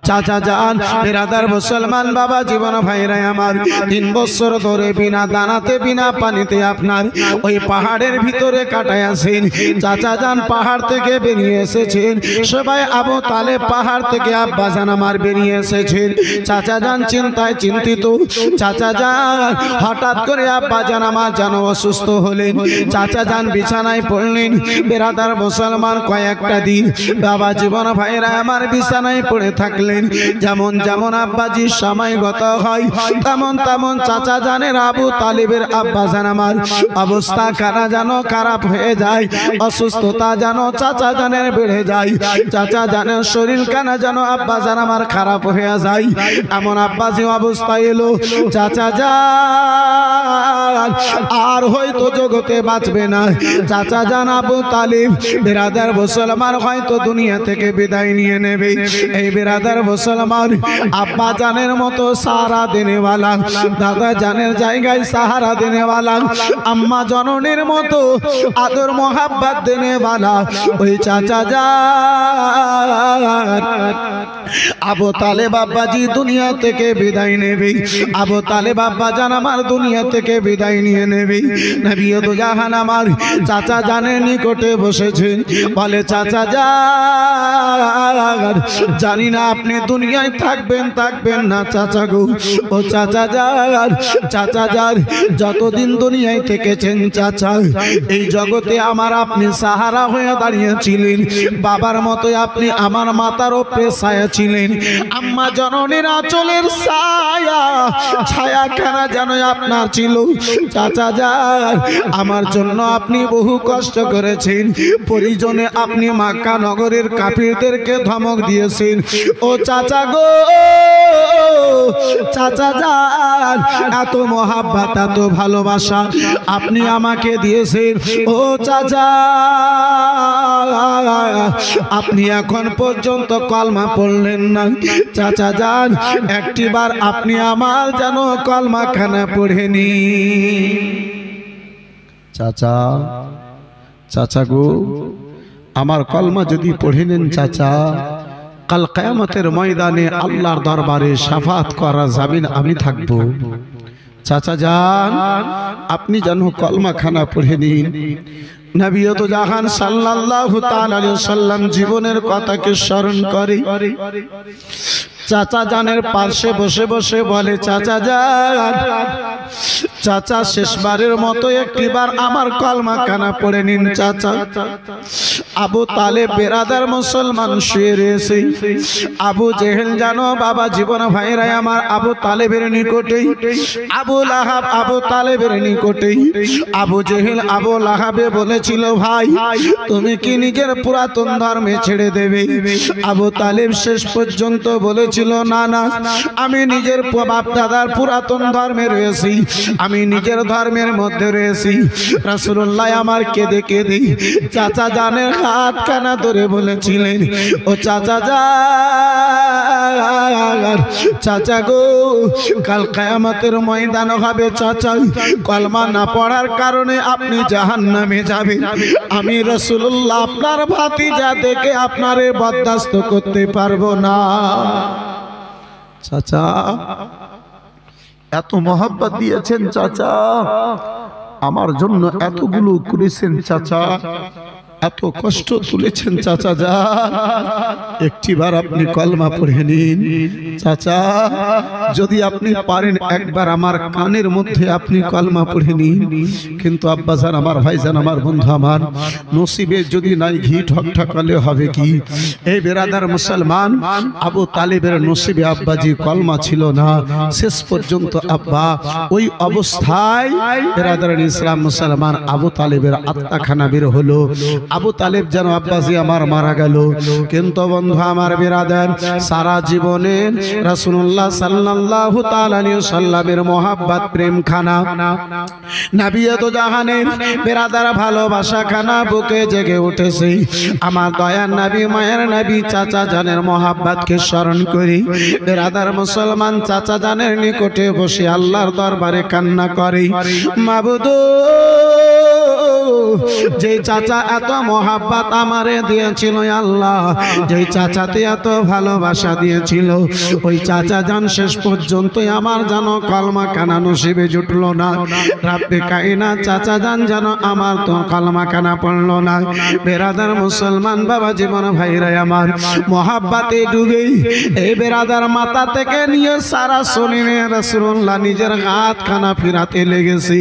চাচা যান বেরাদার মুসলমান বাবা জীবন ভাইরা আমার 3 বছর ধরে বিনা দানাতে বিনা পানিতে আপনার ওই পাহাড়ের ভিতরে কাটাইয়াছেন। চাচা যান পাহাড় থেকে বেরিয়ে এসেছেন, সবাই আবু তালেব পাহাড় থেকে আব্বাজান আমার বেরিয়ে এসেছেন। চাচা যান চিন্তায় চিন্তিত। চাচা যান হঠাৎ করে আব্বাজান আমার যেন অসুস্থ হলেন। চাচা যান বিছানায় পড়লেন। বেরাদার মুসলমান কয়েকটা দিন বাবা জীবন ভাইরা আমার বিছানায় পড়ে থাকলেন। যেমন যেমন আব্বাজির সময় গত হয় তেমন তেমন চাচা জানের আবু তালিবের আব্বাজান আমার অবস্থা কানা যেন খারাপ হয়ে যায়, অসুস্থতা যেন চাচা জানের বেড়ে যায়। চাচা জানের শরীর কানা যেন আব্বাজান আমার খারাপ হয়ে যায়। এমন আব্বাজি অবস্থা এলো চাচা জান আর হয়তো জগতে বাঁচবে না। চাচা জান আবু তালিব বেরাদার মুসলমান হয়তো দুনিয়া থেকে বিদায় নিয়ে নেবে। এই বেরাদার মুসলমান আব্বা জানের মতো সাহারা দেনেওয়ালা, দাদা জানের জায়গায় সাহারা দেনেওয়ালা, আম্মা জননীর মতো আদর মোহাব্বত দেনেওয়ালা ওই চাচা জান আবু তালেব আব্বাজি দুনিয়া থেকে বিদায় নেবে। আবু তালেব আব্বাজান আমার দুনিয়া থেকে বিদায় নিয়ে নেবে। নবী দু জাহান আমার চাচা জানের নিকটে বসেছেন। বলে চাচা জান জানি না আপনি দুনিয়ায় থাকবেন থাকবেন না চাচা গো। ও চাচা যান, চাচা যান যতদিন দুনিয়ায় থেকেছেন চাচা এই জগতে আমার আপনি সাহারা হয়ে দাঁড়িয়েছিলেন। বাবার মতো আপনি আমার মাথার উপরে ছায়া ছিলেন। আম্মা জননীর আঁচলের ছায়া ছায়া খানা যেন আপনার ছিল। চাচা যান আমার জন্য আপনি বহু কষ্ট করেছেন। পরিজনে আপনি মক্কা নগরের কাফিরদেরকে ধমক দিয়েছেন। ও চাচা গো, চাচা যান এত মহাব্বত এত ভালোবাসা আপনি আমাকে দিয়েছেন। ও চাচা আপনি এখন পর্যন্ত কলমা পড়লেন না। চাচা যান একটিবার আপনি আমার যেন কলমা খানা পড়েনি। চাচা চাচা গো আমার কলমা যদি পড়ে নেন চাচা কাল কিয়ামতের ময়দানে আল্লাহর দরবারে শাফাত করা যাবেন আমি থাকবো। চাচা যান আপনি যেন কলমা খানা পড়ে নিন। নবী তো জাহান সাল্লাল্লাহু তাআলা আলাইহি ওয়াসাল্লাম জীবনের কথাকে স্মরণ করে চাচা জানের পাশে বসে বসে বলে চাচা যান চাচা শেষবারের মতো একটিবার আমার কলমা কানা পড়ে নিন চাচা। আবু তালেব বেরাদার মুসলমান শুয়ে রয়েছে। আবু জেহেল জানো বাবা জীবন ভাইরা আমার আবু তালেবের নিকটেই, আবু লাহাব আবু তালেবের নিকটেই। আবু জেহেল আবু লাহাবে বলেছিল ভাই তুমি কি নিজের পুরাতন ধর্মে ছেড়ে দেবে? আবু তালেব শেষ পর্যন্ত বলেছিল না না আমি নিজের বাপ দাদার পুরাতন ধর্মে রয়েছি, আমি নিজের ধর্মের মধ্যে রয়েছি। রাসূলুল্লাহ আমার কেঁদে কেঁদে চাচা জানের হাত কানা ধরে বলেছিলেন ও চাচা যান চাচা গো কাল কিয়ামতের ময়দান হবে চাচা কলমা না পড়ার কারণে আপনি জাহান্নামে যাবেন। আমি রাসূলুল্লাহ আপনার ভাতিজা দেখে আপনারে বরদাস্ত করতে পারবো না। চাচা এত মহব্বত দিয়েছেন চাচা, আমার জন্য এতগুলো করেছেন চাচা, এত কষ্ট তুলেছেন চাচা যান একটিবার আপনি কলমা পড়ে নিন। চাচা যদি আপনি পারেন একবার আমার কানের মধ্যে আপনি কলমা পড়ে নিন। কিন্তু আব্বাজান আমার ভাইজান আমার বন্ধু আমার নসিবে যদি নাই ঘি ঠকঠকালে হবে কি? এই বেরাদার মুসলমান আবু তালেবের নসিবে আব্বাজি কলমা ছিল না। শেষ পর্যন্ত আব্বা ওই অবস্থায় বেরাদার ইসলাম মুসলমান আবু তালেবের আত্মাখানা বের হলো। আবু তালেব যেন আব্বাসী আমার মারা গেল। কিন্তু বন্ধু আমার বিরাদার সারা জীবনে রাসূলুল্লাহ সাল্লাল্লাহু তাআলা আলাইহি ওয়াসাল্লামের মোহাব্বত প্রেম খানা নবী তো জাহানের বিরাদার ভালোবাসা খানা বুকে জেগে উঠেছে। আমার দয়ার নবী মায়ের নবী চাচা জানের মোহাব্বতকে স্মরণ করি। বিরাদার মুসলমান চাচা জানের নিকটে বসে আল্লাহর দরবারে কান্না করে মাবুদ যে চাচা এত মহাব্বত আমারে দিয়েছিল আল্লাহ, যে চাচাতে এত ভালোবাসা দিয়েছিল, ওই চাচা জান শেষ পর্যন্ত আমার যেন কলমা কানা নসিবে জুটল না। রাব্বে কায়নাত চাচা জান যেন আমার তো কলমা কানা পড়ল না। বেরাদার মুসলমান বাবা জীবন ভাইরা আমার, মহাব্বতে ডুবে এই বেরাদার মাথা থেকে নিয়ে সারা শরীরে রাসূলুল্লাহ নিজের হাত খানা ফিরাতে লেগেছি।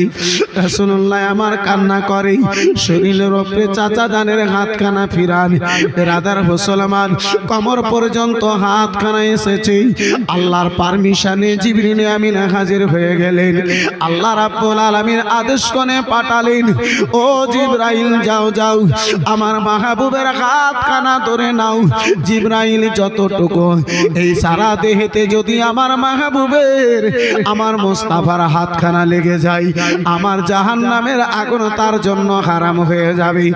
রাসূলুল্লাহ আমার কান্না করে শরীরের উপরে চাচা জানের হাত খানা ফিরান। বেরাদার মুসলমান কমর পর্যন্ত হাত খানা এসেছে। আল্লাহর পারমিশনে জিবরিল আমিন হাজির হয়ে গেলেন। আল্লাহ রাব্বুল আলামিন আদেশ করে পাঠালেন, ও জিবরাইল যাও যাও আমার মাহবুবের হাত খানা ধরে নাও। জিবরাইল যতটুকু এই সারা দেহেতে যদি আমার মাহবুবের আমার মুস্তাফার হাতখানা লেগে যায়, আমার জাহান্নামের আগুন তার জন্য হারাম হয়ে যাবে।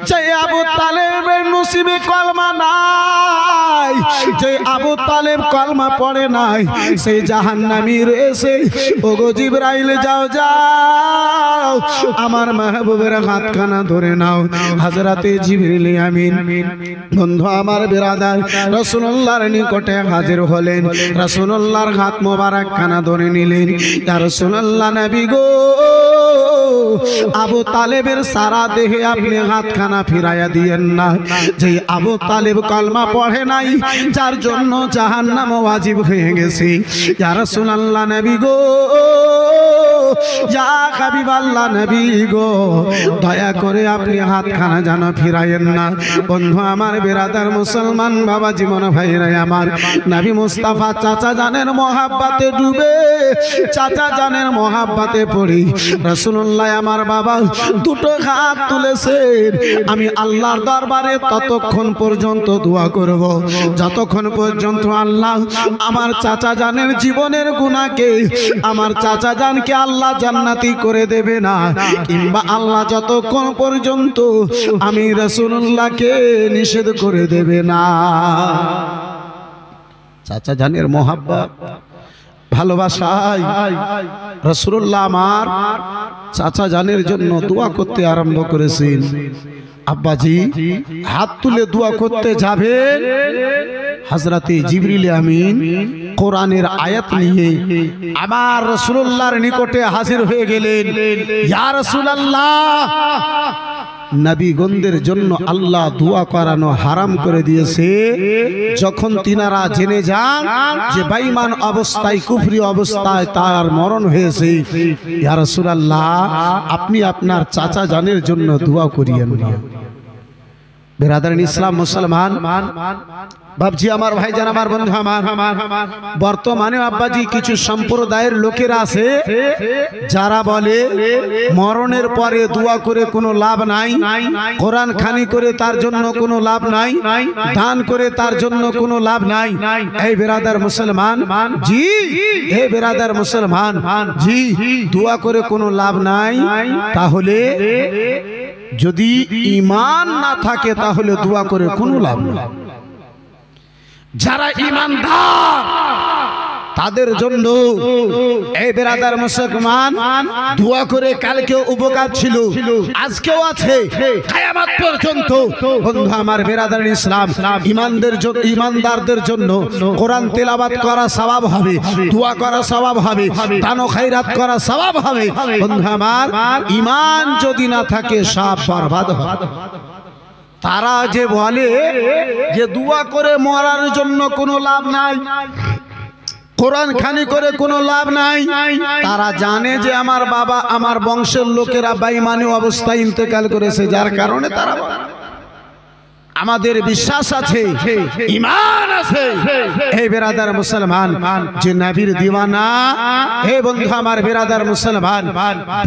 যে আবু তালেবের নসিবে কলমা নাই, যে আবু তালেব কলমা পড়ে নাই, সেই জাহান্নামী রয়েছে। ওগো জিবরাইল যাও যাও আমার মাহবুবের হাতখানা ধরে নাও। হযরতে জিবরিল আমিন বন্ধু আমার বেরাদার রাসূলুল্লাহর নিকটে হাজির হলেন। রাসূলুল্লাহর হাত মোবারক খানা ধরে নিলেন। ইয়া রাসূলুল্লাহ নবী গো, আবু তালেবের সারা দেহে আপনি হাতখানা ফিরাইয়া দিয়েন না। যে আবু তালেব কলমা পড়ে নাই, যার জন্য জাহান্নাম ওয়াজিব হয়ে গেছে। ইয়া রাসূলুল্লাহ নবী গো, ইয়া হাবিবাল্লাহ নবী গো, দয়া করে আপনি হাতখানা যেন ফিরাইয়েন না। বন্ধু আমার বেরাদার মুসলমান বাবা জীবন ভাইরা আমার, নবী মুস্তাফা চাচা জানের মহাব্বতে ডুবে, চাচা জানের মহাব্বতে পড়ি রাসূলুল্লাহ আমার বাবা দুটো হাত তুলেছেন। আমি আল্লাহর দরবারে ততক্ষণ পর্যন্ত দোয়া করব যতক্ষণ পর্যন্ত আল্লাহ আমার চাচা জানের জীবনের গুনাহকে, আমার চাচা জানকে আল্লাহ জান্নাতি করে দেবে না, কিংবা আল্লাহ যতক্ষণ পর্যন্ত আমি রাসূলুল্লাহকে নিষেধ করে দেবে না। চাচা জানের মহাব্বত ভালোবাসায় রাসূলুল্লাহ আমার চাচা জানের জন্য দোয়া করতে আরম্ভ করেছেন। আব্বাজি হাত তুলে দোয়া করতে যাবেন, হযরতে জিবরিল আমিন কোরআনের আয়াত নিয়ে আমার রাসূলুল্লাহর নিকটে হাজির হয়ে গেলেন। ইয়া রাসূলুল্লাহ, নবীগণদের জন্য আল্লাহ দোয়া করানো হারাম করে দিয়েছে। যখন তিনারা জেনে যান যে বেঈমান অবস্থায়, কুফরি অবস্থায় তার মরণ হয়েছে, ইয়া রাসূলুল্লাহ আপনি আপনার চাচা জানের জন্য দোয়া করিয়েন না। বেরাদারিন ইসলাম মুসলমান বাবজি আমার ভাইজান আমার বন্ধু আমার, বর্তমানে আব্বাজি কিছু সম্প্রদায়ের লোকেরা আছে যারা বলে মরণের পরে দোয়া করে কোনো লাভ নাই, কোরআন খানি করে তার জন্য কোনো লাভ নাই, দান করে তার জন্য কোনো লাভ নাই। এই বেরাদার মুসলমান জি, হে বেরাদার মুসলমান জি, দোয়া করে কোনো লাভ নাই। তাহলে যদি ঈমান না থাকে তাহলে দোয়া করে কোনো লাভ নেই। যারা ঈমানদার তাদের জন্য এই বেরাদার মুসলমান দোয়া করে কালকে উপকার ছিল, আজকেও আছে, কিয়ামত পর্যন্ত। বন্ধু আমার বেরাদার ইসলাম, ঈমানদারদের জন্য কোরআন তেলাওয়াত করা সওয়াব হবে, দোয়া করা সওয়াব হবে, দান ও খায়রাত করা সওয়াব হবে। বন্ধু আমার ঈমান যদি না থাকে সব বরবাদ হবে। তারা যে বলে যে দোয়া করে মরার জন্য কোনো লাভ নাই, কোরআন খানি করে কোনো লাভ নাই, তারা জানে যে আমার বাবা, আমার বংশের লোকেরা বেঈমানি অবস্থায় ইন্তেকাল করেছে, যার কারণে তারা আমাদের বিশ্বাস আছে, ঈমান আছে। হে বেরাদার মুসলমান, যে নবীর দিওয়ানা, হে বন্ধু আমার বেরাদার মুসলমান,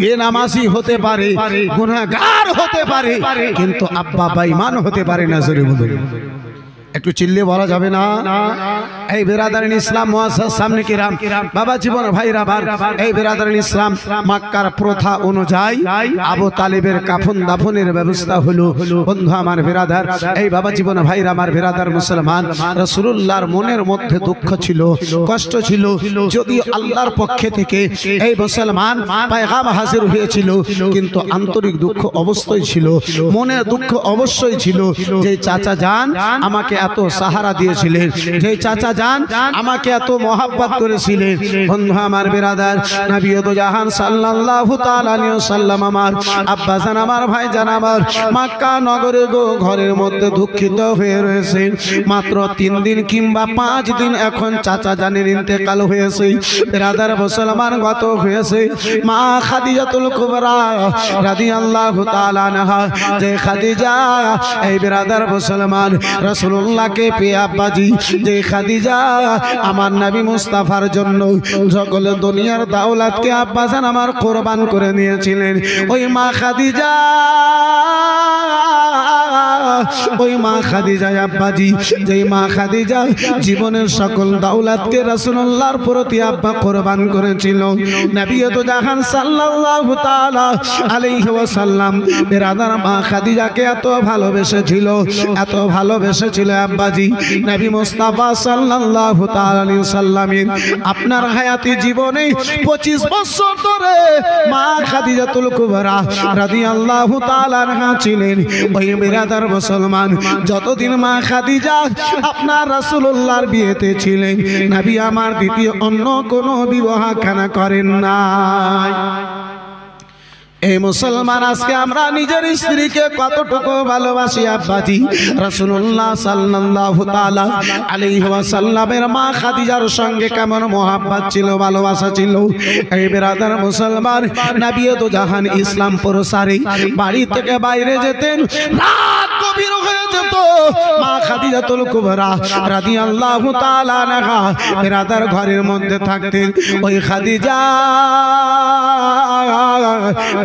বেনামাজি হতে পারে, গুনাহগার হতে পারে, কিন্তু আব্বা বেঈমান হতে পারে না। জোরে বলুন একটু চিল্লিয়ে বলা যাবে না? এই বিরাদারিন ইসলাম মুআসসাস সামনে কিরাম বাবা জীবন ভাইরা বার, এই বিরাদারিন ইসলাম মক্কার প্রথা অনুযায়ী আবু তালিবের কাফন দাফনের ব্যবস্থা হলো। বন্ধু আমার বিরাদার, এই বাবা জীবন ভাইরা আমার বিরাদার মুসলমান, রাসূলুল্লাহর মনের মধ্যে দুঃখ ছিল, কষ্ট ছিল। যদি আল্লাহর পক্ষে থেকে এই মুসলমান পয়গাম হাজির হয়েছিল, কিন্তু আন্তরিক দুঃখ অবশ্যই ছিল, মনের দুঃখ অবশ্যই ছিল। যে চাচা যান আমাকে এত সাহারা দিয়েছিলেন, যে চাচা যান আমাকে এত মহব্বত করেছিলেন। বন্ধু আমার বিরাদার, নবী দো জাহান সাল্লাল্লাহু তাআলা আলাইহি ওয়াসাল্লাম আমার আব্বা জান, আমার ভাই জান, আমার মক্কা নগরে গো ঘরের মধ্যে দুঃখিত হয়ে রয়েছে। মাত্র 3 দিন কিংবা 5 দিন এখন চাচা জানের ইন্তেকাল হয়েছে। বিরাদার মুসলমান গত হয়েছে মা খাদিজাতুল কুবরা রাদিয়াল্লাহু তাআলা আনহা। যে খাদিজা, এই বিরাদার মুসলমান রাসূলুল্লাহকে পেয়ে আব্বাজি, যে খাদিজা আমার নবী মুস্তাফার জন্য সকল দুনিয়ার দাওলাতকে আব্বাজান আমার কুরবান করে নিয়েছিলেন, ওই মা খাদিজা, ওই মা খাদিজা আব্বাজি, যেই মা খাদিজা জীবনের সকল দাওলাতকে রাসূলুল্লাহর প্রতি আব্বা কুরবান করেছিল। নবী তো জাহান সাল্লাল্লাহু তাআলা আলাইহি ওয়াসাল্লাম বিরাদার মা খাদিজাকে এত ভালোবেসেছিল, এত ভালোবেসেছিল আব্বাজি। নবী মুস্তাফা সাল্লাল্লাহু তাআলা আলাইহি ওয়াসাল্লামের আপনার হায়াতি জীবনে 25 বছর ধরে মা খাদিজাতুল কুবরা রাদিয়াল্লাহু তাআলা আনহা ছিলেন। ওই বিরাদার মুসলমান, যতদিন মা খাদিজা আপনার রাসূলুল্লাহর বিয়েতে ছিলেন, নবী আমার দ্বিতীয় অন্য কোনো বিবাহ খানা করেন নাই। এই মুসলমান, আজকে আমরা নিজের স্ত্রীকে কতটুকু ভালোবাসি আব্বাজি। রাসূলুল্লাহ সাল্লাল্লাহু তাআলা আলাইহি ওয়াসাল্লামের মা খাদিজার সঙ্গে কেমন মোহাব্বত ছিল, ভালোবাসা ছিল। এই বিরাদার মুসলমান, নবী তো জাহান ইসলাম প্রসারে বাড়ি থেকে বাইরে যেতেন, রাত গভীর হয়ে যেত, মা খাদিজাতুল কুবরা রাদিয়াল্লাহু তাআলা আনহা বিরাদার ঘরের মধ্যে থাকতেন। ওই খাদিজা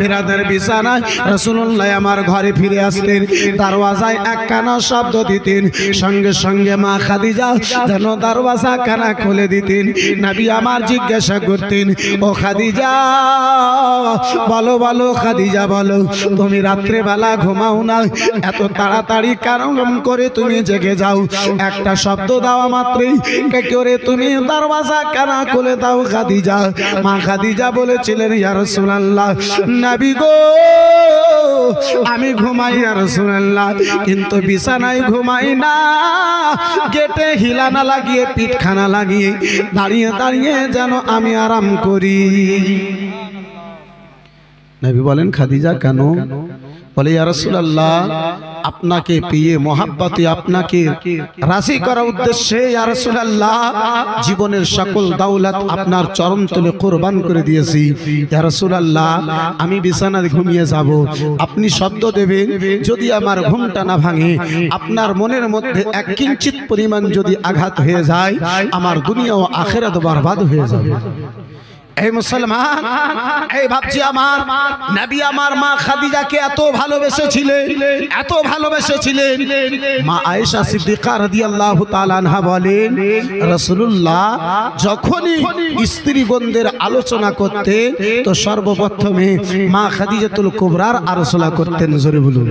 বিরাদার বিছানায় রাসূলুল্লাহ আমার ঘরে ফিরে আসতেন, দরওয়াজায় একখানা শব্দ দিতেন, সঙ্গে সঙ্গে মা খাদিজা যেন দরওয়াজা কানা খুলে দিতেন। নবী আমার জিজ্ঞাসা করতেন, ও খাদিজা, বলো বলো খাদিজা বলো, তুমি রাত্রে বেলা ঘুমাও না, এত তাড়াতাড়ি কারণ করে তুমি জেগে যাও? একটা শব্দ দেওয়া মাত্রই কে করে তুমি দরওয়াজা কানা খুলে দাও খাদিজা। মা খাদিজা বলেছিলেন, ইয়া রাসূলুল্লাহ, নবী গো, আমি ঘুমাই ইয়া রাসূলুল্লাহ, কিন্তু বিছানায় ঘুমাই না, গেটে হিলানা লাগিয়ে, পিঠখানা লাগিয়ে দাঁড়িয়ে দাঁড়িয়ে যেন আমি আরাম করি। নবী বলেন, খাদিজা কেন? বলে, ইয়া রাসূলুল্লাহ, আপনাকে পেয়ে মহাব্বতে আপনাকে রাজি করার উদ্দেশ্যে ইয়া রাসূলুল্লাহ জীবনের সকল দৌলত আপনার চরণ তলে কুরবান করে দিয়েছি। ইয়া রাসূলুল্লাহ, আমি বিছানায় ঘুমিয়ে যাব, আপনি শব্দ দেবেন, যদি আমার ঘুমটা না ভাঙে, আপনার মনের মধ্যে এক কিঞ্চিত পরিমাণ যদি আঘাত হয়ে যায়, আমার দুনিয়া ও আখিরাত বরবাদ হয়ে যাবে। এই মুসলমান, এই ভাবছি আমার নবী আমার মা খাদিজাকে এত ভালোবেসেছিলেন, এত ভালোবেসেছিলেন। মা আয়েশা সিদ্দিকা রাদিয়াল্লাহু তাআলা আনহা বলেন, রাসূলুল্লাহ যখনই স্ত্রীগণদের আলোচনা করতেন তো সর্বপ্রথমে মা খাদিজাতুল কুবরার আলোচনা করতেন। জোরে বলুন।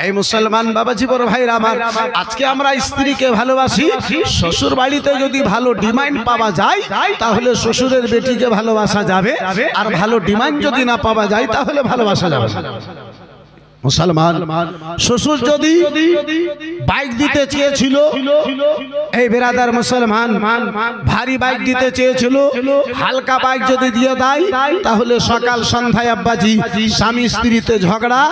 এই মুসলমান বাবা জীবন ভাইরা আমার, আজকে আমরা স্ত্রীকে ভালোবাসি, শ্বশুর বাড়িতে যদি ভালো ডিমান্ড পাওয়া যায় তাহলে শ্বশুরের বেটিকে ভালোবাসা যাবে, আর ভালো ডিমান্ড যদি না পাওয়া যায় তাহলে ভালোবাসা যাবে না। মুসলমান, শ্বশুর যদি বাইক দিতে চেয়েছিল, এই বেরাদার মুসলমান ভারী বাইক দিতে চেয়েছিল, হালকা বাইক যদি দিয়ে দেয় তাহলে সকাল সন্ধ্যায় আব্বাজি স্বামী স্ত্রীতে ঝগড়া,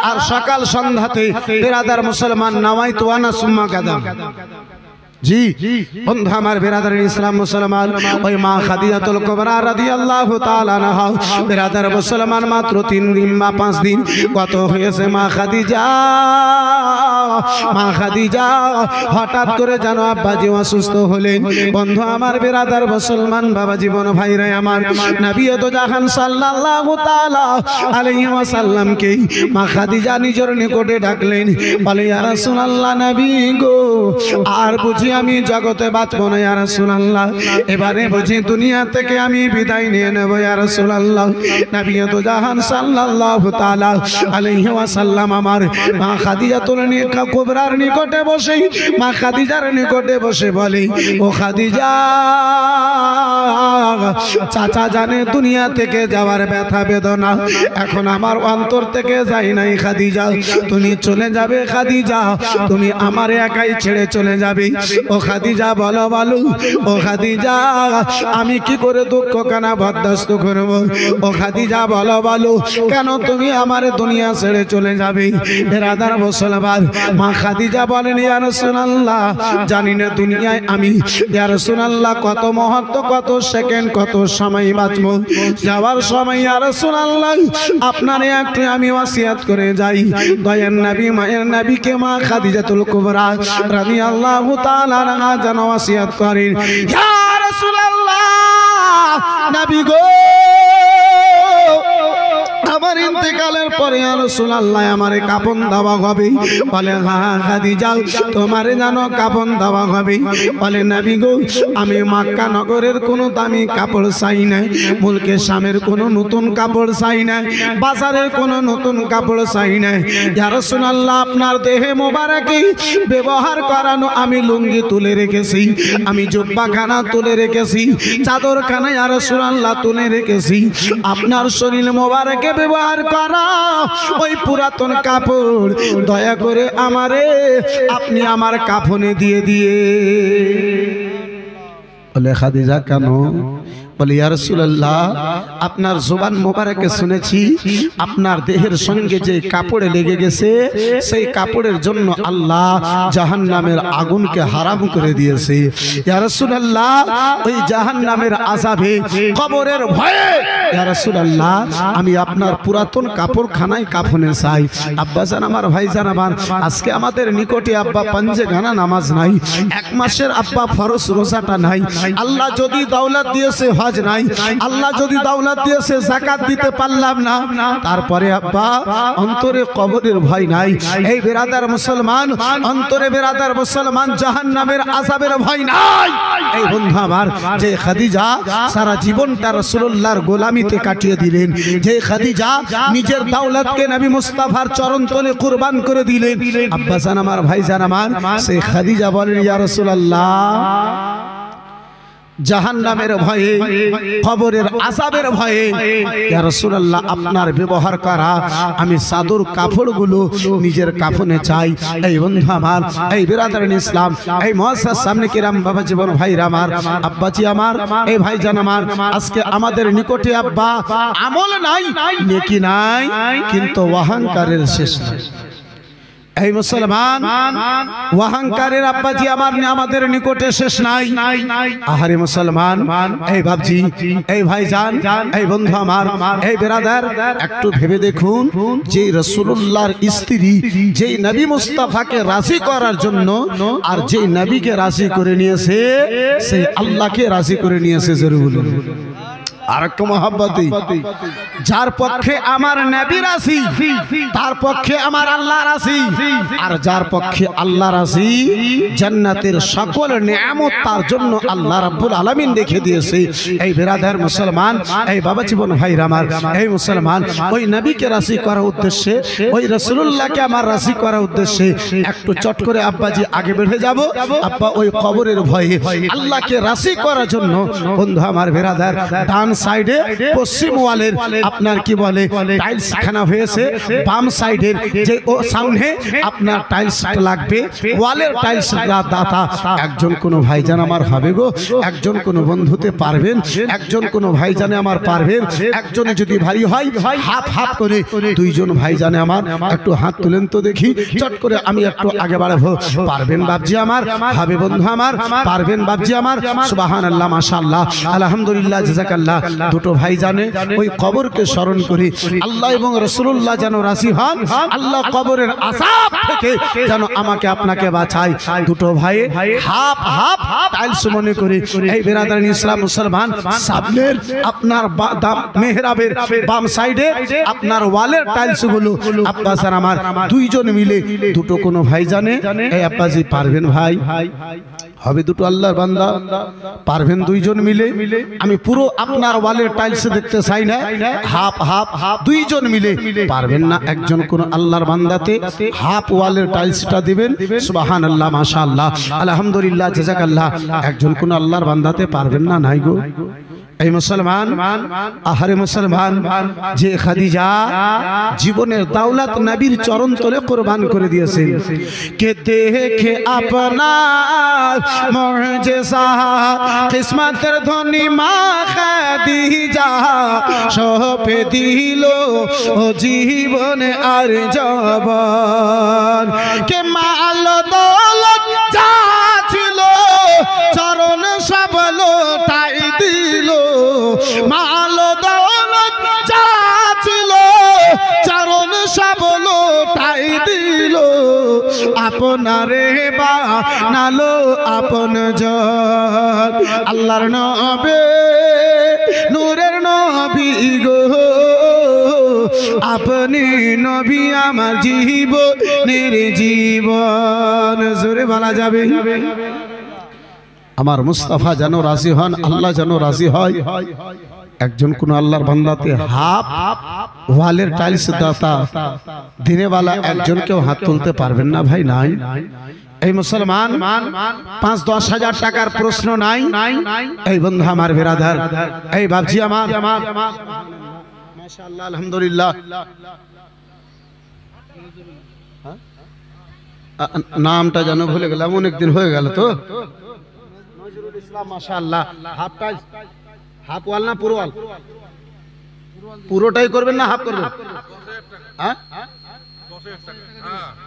আর সকাল সন্ধ্যাতে বেরাদার মুসলমান নাওয়াইতু আনা সুম্মা গাদাম। জি বন্ধু আমার বিরাদার ইসলাম মুসলমান, ওই মা খাদিজাতুল কুবরা রাদিয়াল্লাহু তাআলা আনহা বিরাদার মুসলমান মাত্র 3 দিন বা 5 দিন কত হয়েছে মা খাদিজা মা খাদিজা হঠাৎ করে যেন আব্বাজি অসুস্থ হলেন। বন্ধু আমার, বিরাদার মুসলমান বাবা জীবন ভাইরা আমার, নবী তো জাহান সাল্লাল্লাহু তাআলা আলাইহি ওয়াসাল্লামকে মা খাদিজা নিজের নিকটে ডাকলেন, বলে ইয়া রাসূলুল্লাহ, নবী গো, আর বুঝি আমি জগতে বাঁচব না ইয়া রাসূলুল্লাহ, এবারে বুঝি দুনিয়া থেকে আমি বিদায় নিয়ে নেব ইয়া রাসূলুল্লাহ। নবী তো জাহান সাল্লাল্লাহু তাআলা আলাইহি ওয়াসাল্লাম আমার মা খাদিজাতুল কুবরার নিকটে বসে, মা খাদিজার নিকটে বসে বলে, ও খাদিজা, চাচা জানে দুনিয়া থেকে যাওয়ার ব্যথা বেদনা, এখন আমার অন্তর থেকে যাই নাই খাদিজা, তুমি চলে যাবে খাদিজা, তুমি আমার একাই ছেড়ে চলে যাবে। ও খাদিজা বলো বলো, ও খাদিজা, আমি কি করে দুঃখ কানা বরদাস্ত করব? ও খাদিজা বলো বলো, কেন তুমি আমার দুনিয়া ছেড়ে চলে যাবে? বিরাদার মুসলমান, মা খাদিজা বলেন, ইয়া রাসূলুল্লাহ, জানি না দুনিয়ায় আমি ইয়া রাসূলুল্লাহ কত মুহূর্ত, কত সেকেন্ড, কত সময় বাঁচব। যাওয়ার সময় ইয়া রাসূলুল্লাহ আপনার একটু আমি ওয়াসিয়াত করে যাই। দয়ার নবী, মায়ের নবীকে মা খাদিজাতুল কুবরা রাদিয়াল্লাহু তাআলা আনহা যেন ওয়াসিয়াত করেন, ইয়া রাসূলুল্লাহ, নবী গো, আমার ইন্তেকালের পরে ইয়া রাসূলুল্লাহ আমারে কাফন দেওয়া হবে। বলে হ্যাঁ খাদিজা, তোমারে জানো কাফন দেওয়া হবে। বলে নবী গো, আমি মক্কা নগরের কোনো দামি কাপড় চাই না, মুলকে শামের কোনো নতুন কাপড় চাই না, বাজারের কোনো নতুন কাপড় চাই না। ইয়া রাসূলুল্লাহ, আপনার দেহে মোবারকে ব্যবহার করানো আমি লুঙ্গি তুলে রেখেছি, আমি জুব্বাখানা তুলে রেখেছি, চাদরখানা ইয়া রাসূলুল্লাহ তুলে রেখেছি। আপনার শরীর মোবারকে ব্যবহার করা ওই পুরাতন কাপড় দয়া করে আমারে আপনি আমার কাফনে দিয়ে দিয়ে। বলে খাদিজা কেন? বলে ইয়া রাসূলুল্লাহ, আপনার জবান মোবারকে শুনেছি আপনার দেহের সঙ্গে যে কাপড়ে লেগে গেছে সেই কাপড়ের জন্য আল্লাহ জাহান্নামের আগুনকে হারাম করে দিয়েছে। ইয়া রাসূলুল্লাহ, ওই জাহান্নামের আযাবে কবরের ভয়ে ইয়া রাসূলুল্লাহ আমি আপনার পুরাতন কাপড়খানায় কাফনে চাই। আব্বাজান আমার, ভাইজান আমার, আজকে আমাদের নিকটে আব্বা পাঞ্জে গানা নামাজ নাই, এক মাসের আব্বা ফরজ রোজাটা নাই, আল্লাহ যদি দৌলত দিয়েছে হজ নাই, আল্লাহ যদি দৌলত দিয়েছে যাকাত দিতে পারলাম না, তারপরে আব্বা অন্তরে কবরের ভয় নাই। এই বিরাদার মুসলমান, অন্তরে বিরাদার মুসলমান জাহান্নামের আযাবের ভয় নাই। এই বন্ধু আমার, যে খাদিজা সারা জীবনটা রাসূলুল্লাহর গোলামিতে কাটিয়ে দিলেন, যে খাদিজা নিজের দৌলতকে নবী মুস্তাফার চরণ তলে কুরবান করে দিলেন, আব্বাজান আমার, ভাইজান আমার, সেই খাদিজা বলেন, ইয়া রাসূলুল্লাহ, জাহান্নামের ভয়ে, কবরের আযাবের ভয়ে ইয়া রাসূলুল্লাহ আপনার ব্যবহার করা আমি চাদর কাপড়গুলো নিজের কাফনে চাই। এই বন্ধু আমার, এই বিরাদারিন ইসলাম, এই মুআজ্জাজ সামনে কিরাম বাবা জীবন ভাইরা আমার, আব্বাজি আমার, এই ভাইজান আমার, আজকে আমাদের নিকটে আব্বা আমল নাই, নেকি নাই, কিন্তু অহংকারের শেষ নাই। এই মুসলমান, অহংকারের আব্বাজি আমার আমাদের নিকটে শেষ নাই। আহারে মুসলমান, এই বাপজি, এই ভাইজান, এই বন্ধু আমার, এই বিরাদার, একটু ভেবে দেখুন, যে রাসূলুল্লাহর স্ত্রী যেই নবী মুস্তাফাকে রাজি করার জন্য আর যেই নবীকে রাজি করে নিয়েছে সেই আল্লাহকে রাজি করে নিয়েছে। জরুর বলুন আর একটু মহব্বতি, যার পক্ষে আমার নবী রাজি তার পক্ষে আমার আল্লাহ রাজি, আর যার পক্ষে আল্লাহ রাজি জান্নাতের সকল নিয়ামত তার জন্য আল্লাহ রাব্বুল আলামিন রেখে দিয়েছে। এই বিরাদার মুসলমান, এই বাবা জীবন ভাইরা আমার, এই মুসলমান, ওই নবীকে রাজি করার উদ্দেশ্যে, ওই রাসূলুল্লাহকে আমার রাজি করার উদ্দেশ্যে একটু চট করে আব্বাজি আগে বের হয়ে যাব। আব্বা ওই কবরের ভয়ে আল্লাহকে রাজি করার জন্য বন্ধু আমার বিরাদার, ডান সাইডে পশ্চিম ওয়ালের আপনার কি বলে টাইলস খানা হয়েছে, বাম সাইডের যে ও সামনে আপনার টাইলস লাগবে, ওয়ালের টাইলস দাতা একজন কোন ভাইজান আমার হবে গো, একজন কোন বন্ধুতে পারবেন, একজন কোন ভাইজানে আমার পারবেন, একজনে যদি ভারী হয় হাফ হাফ করে দুইজন ভাইজানে আমার একটু হাত তুলেন তো দেখি, চট করে আমি একটু আগে বাড়াবো। পারবেন বাপজি আমার, হবে বন্ধু আমার, পারবেন বাপজি আমার, সুবহানাল্লাহ, মাশাআল্লাহ, আলহামদুলিল্লাহ, জাযাকাল্লাহ। দুটো ভাই জানে ওই কবরকে স্মরণ করি আল্লাহ এবং রাসূলুল্লাহ যেন রাজি হন, আল্লাহ কবরের আযাব থেকে যেন আমাকে আপনাকে বাঁচায়। দুটো ভাই হাফ হাফ টাইলস মনে করি এই বিরাদারান ইসলাম মুসলমান সামনের আপনার মেহরাবের বাম সাইডে আপনার ওয়ালের টাইলস গুলো আব্বাস আর আমার দুইজন মিলে দুটো কোনো ভাই জানে এই আব্বাজি পারবেন ভাই হবে দুটো আল্লাহর বান্দা পারবেন দুইজন মিলে আমি পুরো আপনার ওয়ালের টাইলস দেখতে চাই না হাফ হাফ দুইজন মিলে পারবেন না একজন কোন আল্লাহর বান্দাতে হাফ ওয়ালের টাইলসটা দিবেন সুবহানাল্লাহ মাশাআল্লাহ আলহামদুলিল্লাহ জাযাকাল্লাহ একজন কোন আল্লাহর বান্দাতে পারবেন না নাই গো এই মুসলমান আহারে মুসলমান যে খাদিজা জীবনের দৌলত নবীর চরণ তলে কুরবান করে দিয়েছেন কে দেখে আপনার মুজিজা কিসমতের ধনী মা খাদিজা সপে দিল ও জীবনে আর জবান কে মাল দৌলত যা ছিল চরণ সব লোটাই দিল মাল দৌলত যা ছিল চরণ সব লোটাই দিল আপনারে বানালো আপন জন আল্লাহর নবী নূরের নবী গো আপনি নবী আমার জীবনের জীবন জোরে বলা যাবে আমার মুস্তাফা যেন রাজি হন আল্লাহ যেন রাজি হয় একজন কোন আল্লাহর বান্দাতে হাফ ওয়ালের টাইলস দাতা দিনে বেলা একজন কেউ হাত তুলতে পারবেন না ভাই নাই এই মুসলমান ৫-১০ হাজার টাকার প্রশ্ন নাই এই বন্ধু আমার বিরাদার এই বাপজি আমার মাশাআল্লাহ আলহামদুলিল্লাহ নামটা জানো ভুলে গেলাম অনেকদিন হয়ে গেল তো নজরুল ইসলাম মাশাআল্লাহ হাফ টাইলস হাফ ওয়াল না পুরো ওয়াল পুরোটাই করবেন না হাফ করবেন হ্যাঁ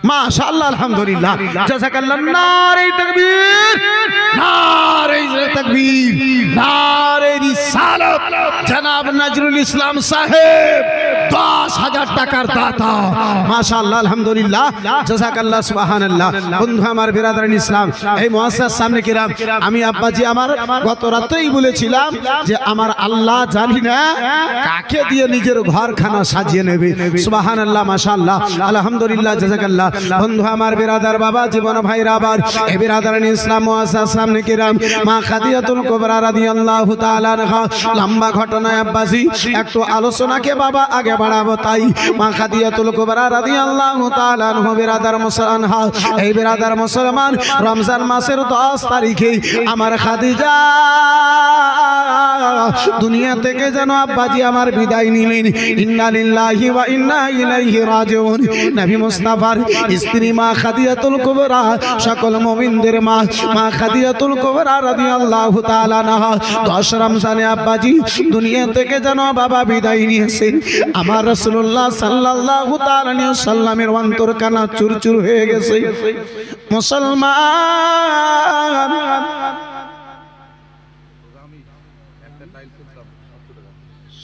মাশাআল্লাহ আলহামদুলিল্লাহ জাযাকাল্লাহ নারে তাকবীর নারে তাকবীর নারে রিসালাত জনাব নজরুল ইসলাম সাহেব ১০,০০০ টাকার দাতা মাশাআল্লাহ আলহামদুলিল্লাহ জাযাকাল্লাহ সুবহানাল্লাহ বন্ধু আমার বিরাদারান ইসলাম এই মুআসসাস সামনে কিরাম আমি আব্বাজি আমার গত রাতেই বলেছিলাম যে আমার আল্লাহ জানি না কাকে দিয়ে নিজের ঘরখানা সাজিয়ে নেবে সুবহানাল্লাহ মাশাআল্লাহ আলহামদুলিল্লাহ জাযাকাল্লাহ বন্ধু আমার বিরাদার বাবা জীবন ভাইরা আবার এই বিরাদারান ইসলাম মুআসসাস সামনে কিরাম মা খাদিজাতুল কুবরা রাদিয়াল্লাহু তাআলা আনহা লম্বা ঘটনা আব্বাজি একটু আলোচনাকে বাবা আগে বাড়াবো তাই মা খাদিজাতুল কুবরা রাদিয়াল্লাহু তাআলা আনহা বিরাদার মুসলমান এই বিরাদার মুসলমান রমজান মাসের 10 তারিখে আমার খাদিজা দুনিয়া থেকে যেন আব্বাজি আমার বিদায় নিলেন ইন্না লিল্লাহি ওয়া ইন্না ইলাইহি রাজিউন নবী মুস্তাফার স্ত্রী মা খাদিজাতুল কুবরা সকল মুমিনদের মা মা খাদিজাতুল কুবরা রাদিয়াল্লাহু তাআলা আনহা 10 রমজানে আব্বাজি দুনিয়া থেকে যেন বাবা বিদায় নিয়েছেন আমার রাসূলুল্লাহ সাল্লাল্লাহু তাআলা আলাইহি ওয়াসাল্লামের অন্তর কানা চুরচুর হয়ে গেছে মুসলমান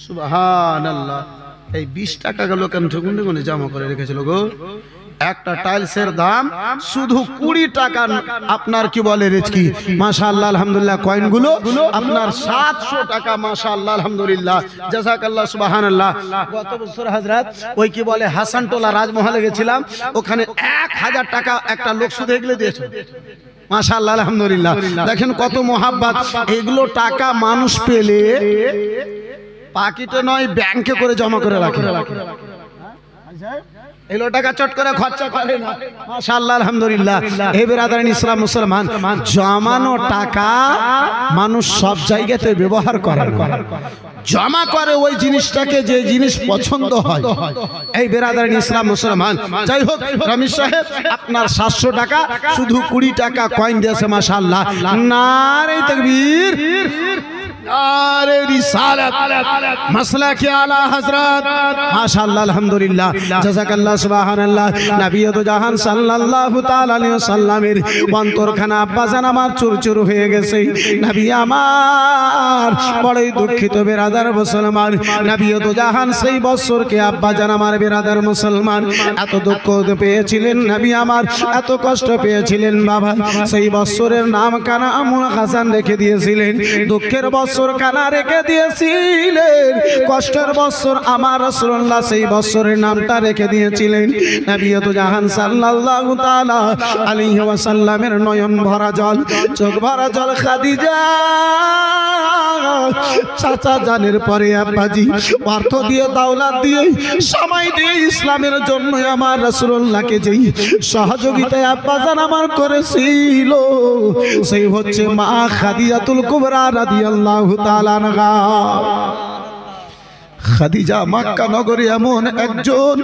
সুবহানাল্লাহ এই 20 টাকা গুলো কেন ঠুকুন্ডে কোনে জমা করে রেখেছিল গো একটা টাইলসের দাম শুধু 20 টাকা আপনার কি বলে রেজকি মাশাআল্লাহ আলহামদুলিল্লাহ কয়েন গুলো আপনার 700 টাকা মাশাআল্লাহ আলহামদুলিল্লাহ জাযাকাল্লাহ সুবহানাল্লাহ গত বছর হযরত ওই কি বলে হাসানটোলা রাজমহলে গেছিলাম ওখানে 1000 টাকা একটা লোক শুধু এগুলো দিয়েছে মাশাআল্লাহ আলহামদুলিল্লাহ দেখেন কত মোহাব্বত এগুলো টাকা মানুষ পেলে পাকিটে নয় ব্যাংকে করে জমা করে রাখে এলো টাকা চট করে খরচা করে না মাশাআল্লাহ আলহামদুলিল্লাহ এই বিরাদারান ইসলাম মুসলমান জমানো টাকা মানুষ সব জায়গাতে ব্যবহার করে না জমা করে ওই জিনিসটাকে যে জিনিস পছন্দ হয় এই বিরাদারান ইসলাম মুসলমান যাই হোক রমেশ সাহেব আপনার 700 টাকা শুধু 20 টাকা কয়েন দিয়েছে মাশাআল্লাহ নারে তাকবীর আরে রিসালাত মাসলাকে আলা হযরত মাশাআল্লাহ আলহামদুলিল্লাহ জাযাকাল্লাহ সুবহানাল্লাহ নবী তো জাহান সাল্লাল্লাহু তাআলা আলাইহি ওয়াসাল্লামের অন্তরখানা আব্বাজান আমার চুরচুর হয়ে গেছে নবী আমার বড়ই দুঃখিত বিরাদার মুসলমান নবী তো জাহান সেই বছরকে আব্বাজান আমার বিরাদার মুসলমান এত দুঃখ পেয়েছিলেন নবী আমার এত কষ্ট পেয়েছিলেন বাবা সেই বছরের নাম কানা আমুল হাসান রেখে দিয়েছিলেন দুঃখের বছর কানা রেখে দিয়েছিলেন কষ্টের বছর আমার রাসূলুল্লাহ সেই বছরের নামটা রেখে দিয়েছিলেন নবী তো জাহান সাল্লাল্লাহু তাআলা আলাইহি ওয়াসাল্লামের নয়ন ভরা জল চোখ ভরা জল খাদিজা চাচা জানের পরে আব্বাজি অর্থ দিয়ে দাওলাত দিয়ে সময় দিয়ে ইসলামের জন্য আমার রাসূলুল্লাহকে যেই সহযোগিতায় আব্বাজান আমার করেছিল সেই হচ্ছে মা খাদিজাতুল কুবরা রাদিয়াল্লাহু তাআলা আনহা খাদিজা মক্কা নগরে এমন একজন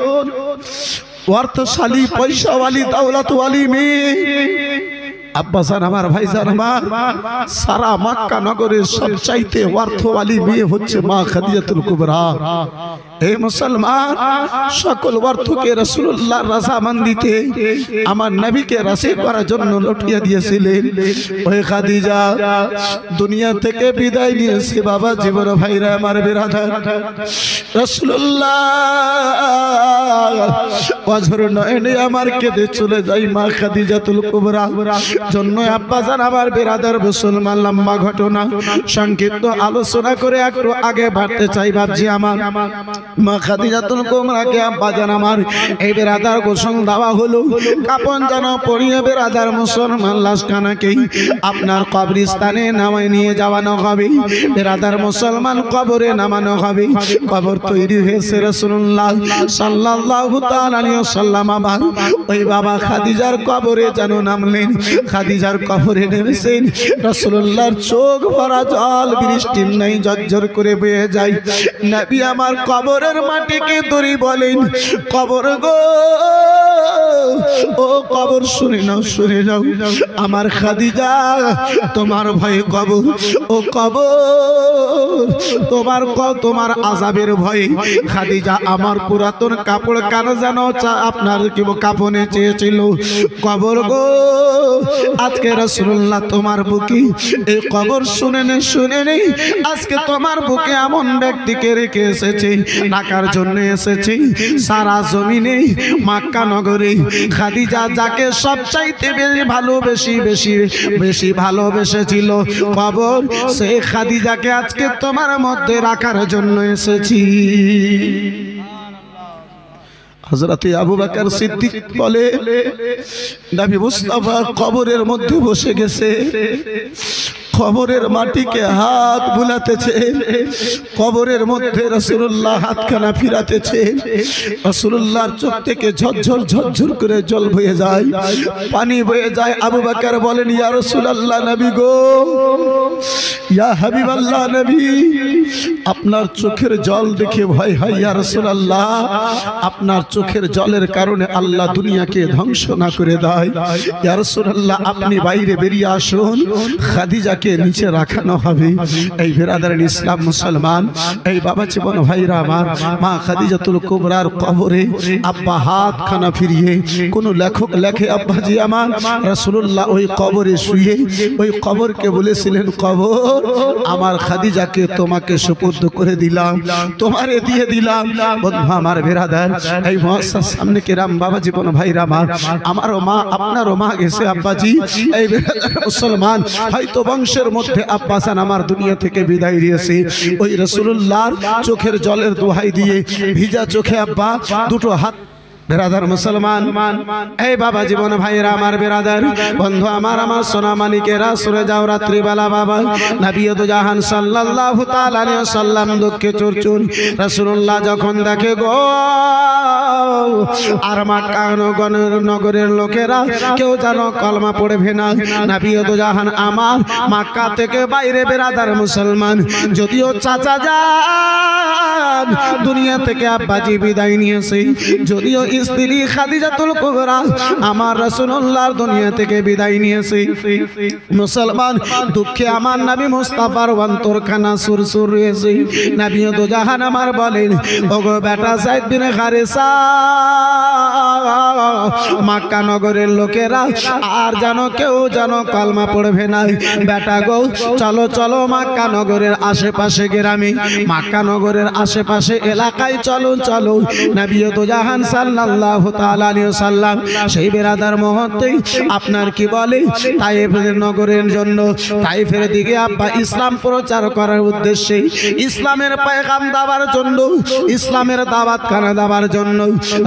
অর্থশালী পয়সাওয়ালী দাওলাতওয়ালী মেয়ে আব্বাজান আমার ভাইজান আমার সারা মক্কা নগরের সবচাইতে অর্থওয়ালী মেয়ে হচ্ছে মা খাদিজাতুল কুবরা এই মুসলমান সকল অর্থকে রাসূলুল্লাহর রাজামন্দিতে আমার নবীকে রাজি করার জন্য লুটিয়ে দিয়েছিলেন ওই খাদিজা দুনিয়া থেকে বিদায় নিয়েছে বাবা জীবন ভাইরা আমার বিরাদার রাসূলুল্লাহ ওয়াজর নয়নে আমার কেঁদে চলে যায় মা খাদিজাতুল কুবরা জন্য আব্বাজান আমার বিরাদার মুসলমান লম্বা ঘটনা সংক্ষিপ্ত আলোচনা করে একটু আগে বাড়তে চাই বাপজি আমার মা খাদিজাতুল কুবরাকে আব্বাজান আমার এই বিরাদার গোসল দেওয়া হলো কাপন যেন পরিয়ে বিরাদার মুসলমান লাশখানাকেই আপনার কবরস্থানে নামায় নিয়ে যাওয়ানো হবে বিরাদার মুসলমান কবরে নামানো হবে কবর তৈরি হয়েছে রাসূলুল্লাহ সাল্লাল্লাহু তাআলা আলাইহি ওয়াসাল্লাম আবার ওই বাবা খাদিজার কবরে যেন নামলেন খাদিজার কবরে নেমেছেন রাসূলুল্লাহর চোখ ভরা জল বৃষ্টির নাই ঝরঝর করে বয়ে যায় নবী আমার কবরের মাটিকে দড়ি বলেন কবর গো ও কবর শুনে নাও শুনে যাও আমার খাদিজা তোমার ভয়ে কবর ও কবর তোমার আযাবের ভয়ে খাদিজা আমার পুরাতন কাপড় কানো যেন আপনার কি কাফনে চেয়েছিল কবর গো আজকে রাসূলুল্লাহ তোমার বুকে এই কবর শুনে নেই আজকে তোমার বুকে এমন ব্যক্তিকে রেখে এসেছে ঢাকার জন্য এসেছে সারা জমিনে মক্কা নগরে খাদিজা যাকে সবচাইতে বেশি ভালোবেসেছিল কবর সেই খাদিজাকে আজকে তোমার মধ্যে রাখার জন্য এসেছি হযরতে আবু বকর সিদ্দিক বলে নবী মুস্তাফা কবরের মধ্যে বসে গেছে কবরের মাটিকে হাত বুলাতেছে কবরের মধ্যে রাসূলুল্লাহ হাতখানা ফিরাতেছে রাসূলুল্লাহর চোখ থেকে ঝরঝর করে জল বয়ে যায় পানি বয়ে যায় আবু বকর বলেন ইয়া রাসূলুল্লাহ নবী গো ইয়া হাবিবাল্লাহ নবী আপনার চোখের জল দেখে ভয় হয় ইয়া রাসূলুল্লাহ আপনার চোখের জলের কারণে আল্লাহ দুনিয়াকে ধ্বংস না করে দেয় ইয়া রাসূলুল্লাহ আপনি বাইরে বেরিয়ে আসুন খাদিজাকে নিচে রাখানো হবে এই বিরাদার ইসলাম মুসলমান এই বাবা জীবন ভাইরা আমার মা খাদিজাতুল কুবরার কবরে আব্বা হাতখানা ফিরিয়ে কোন লেখক লেখে আব্বাজি আমার রাসূলুল্লাহ ওই কবরে শুয়ে ওই কবরকে বলেছিলেন কবর আমার খাদিজাকে তোমাকে সুপুর্দ করে দিলাম তোমারে দিয়ে দিলাম বন্ধু আমার বিরাদার এই মুআসসাস সামনে কেরাম বাবা জীবন ভাইরা আমারও মা আপনারও মা গেছে আব্বাজি এই বিরাদার মুসলমান হয়তো বংশের মধ্যে আব্বাসান আমার দুনিয়া থেকে বিদায় দিয়েছে ওই রাসূলুল্লাহর চোখের জলের দোহাই দিয়ে ভিজা চোখে আব্বা দুটো হাত বিরাদার মুসলমান এই বাবা জীবন ভাইরা আমার বিরাদার বন্ধু আমার সোনা মানিকেরা সরে যাও রাত্রি বেলা বাবা নবী তো জাহান সাল্লাল্লাহু তাআলা আলাইহি ওয়াসাল্লাম দুঃখে চুরচুর রাসূলুল্লাহ যখন দেখে গো আর মক্কা নগরের লোকেরা কেউ যেন কলমা পড়বে না নবী তো জাহান আমার মক্কা থেকে বাইরে বিরাদার মুসলমান যদিও চাচা যায় জান দুনিয়া থেকে আব্বাজি বিদায় নিয়েছে, যদিও স্ত্রী খাদিজাতুল কুবরা আমার রাসূলুল্লাহর দুনিয়া থেকে বিদায় নিয়েছে। মুসলমান দুঃখে আমার নবী মুস্তাফার অন্তরখানা সুরসুর হয়েছে। নবী দো জাহান আমার বলেন, ওগো বেটা যায়েদ বিন হারেসা, মক্কা নগরের লোকেরা আর জানো কেউ জানো কালমা পড়বে না, বেটা গো চলো চলো মক্কা নগরের আশেপাশে গ্রামে, মক্কা নগরের আশেপাশে এলাকায় চলো চলো। নবী দো জাহান সাল্লাল্লাহু তাআলা আলাইহি ওয়াসাল্লাম সেই বেরাদার মুহূর্তে আপনার কি বলে তায়েফের নগরের জন্য তায়েফের দিকে আব্বা ইসলাম প্রচার করার উদ্দেশ্যে, ইসলামের পয়গাম দেওয়ার জন্য, ইসলামের দাওয়াত খানা দেওয়ার জন্য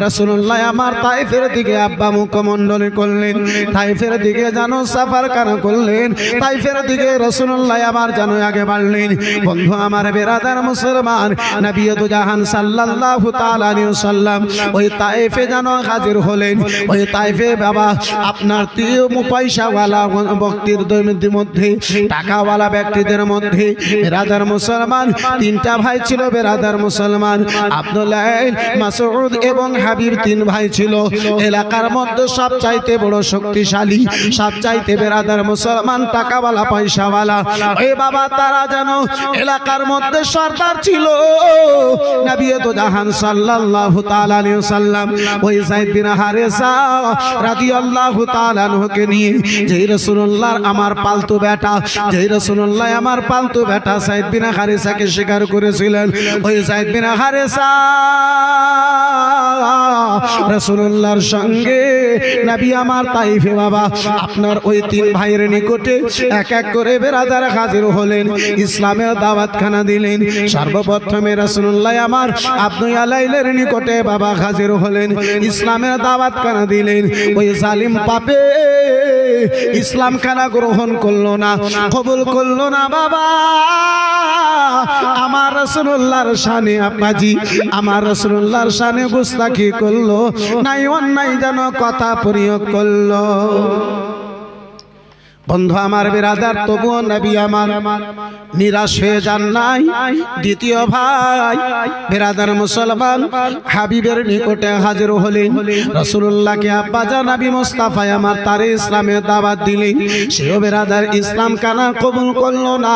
রাসূলুল্লাহ আমার তায়েফের দিকে আব্বা মুখমণ্ডলী করলেন, তায়েফের দিকে জানো সফর কানা করলেন, তায়েফের দিকে রাসূলুল্লাহ আমার জানো আগে বাড়লেন। বন্ধু আমার বেরাদার মুসলমান, নবী দো জাহান সাল্লাল্লাহু তাআলা আলাইহি ওয়াসাল্লাম ওই তায়েফে জানো হাজির হলেন। ওই তায়েফে বাবা আপনার তিও পয়সাওয়ালা ব্যক্তিদের মধ্যে, টাকাওয়ালা ব্যক্তিদের মধ্যে বেরাদার মুসলমান তিনটা ভাই ছিল। বেরাদার মুসলমান আব্দুল্লাহ, মাসউদ এবং হাবিব তিন ভাই ছিল। এলাকার মধ্যে সবচাইতে বড় শক্তিশালী, সবচাইতে বেরাদার মুসলমান টাকাওয়ালা পয়সাওয়ালা ওই বাবা তারা যেন এলাকার মধ্যে সরদার ছিল। নবী দো জাহান সাল্লাল্লাহু তাআলা আলাইহি ওয়াসাল্লাম ওই যায়েদ বিন হারেসা রাদিয়াল্লাহু তাআলা আনহুকে নিয়ে, যেই রাসূলুল্লাহর আমার পালতু বেটা, যেই রাসূলুল্লাহ আমার পালতু বেটা যায়েদ বিন হারেসাকে স্বীকার করেছিলেন, ওই যায়েদ বিন হারেসা রাসূলুল্লাহর সঙ্গে নবী আমার তাইফে বাবা আপনার ওই তিন ভাইয়ের নিকটে এক এক করে বেরাদার হাজির হলেন, ইসলামের দাওয়াত খানা দিলেন। সর্বপ্রথমে রাসূলুল্লাহ আমার আব্দুল আলাইলের নিকটে বাবা হাজির হলেন, ইসলামের দাওয়াত খানা দিলেন। ওই জালিম পাপে ইসলাম খানা গ্রহণ করলো না, কবুল করলো না বাবা। আমার রাসূলুল্লাহর শানে আব্বাজি আমার রাসূলুল্লাহর শানে গুস্তাখি করলো, নাই অন্যায় যেন কথা প্রয়োগ করলো। বন্ধু আমার বেরাদার, তবুও নবী আমার নিরাশ হয়ে যান নাই। দ্বিতীয় ভাই বেরাদার মুসলমান হাবিবের নিকটে হাজির হলেন, রাসূলুল্লাহকে আব্বা জান নবী মুস্তাফা আমার তারে ইসলামের দাওয়াত দিলেন। সেও বেরাদার ইসলাম কানা কবুল করলো না।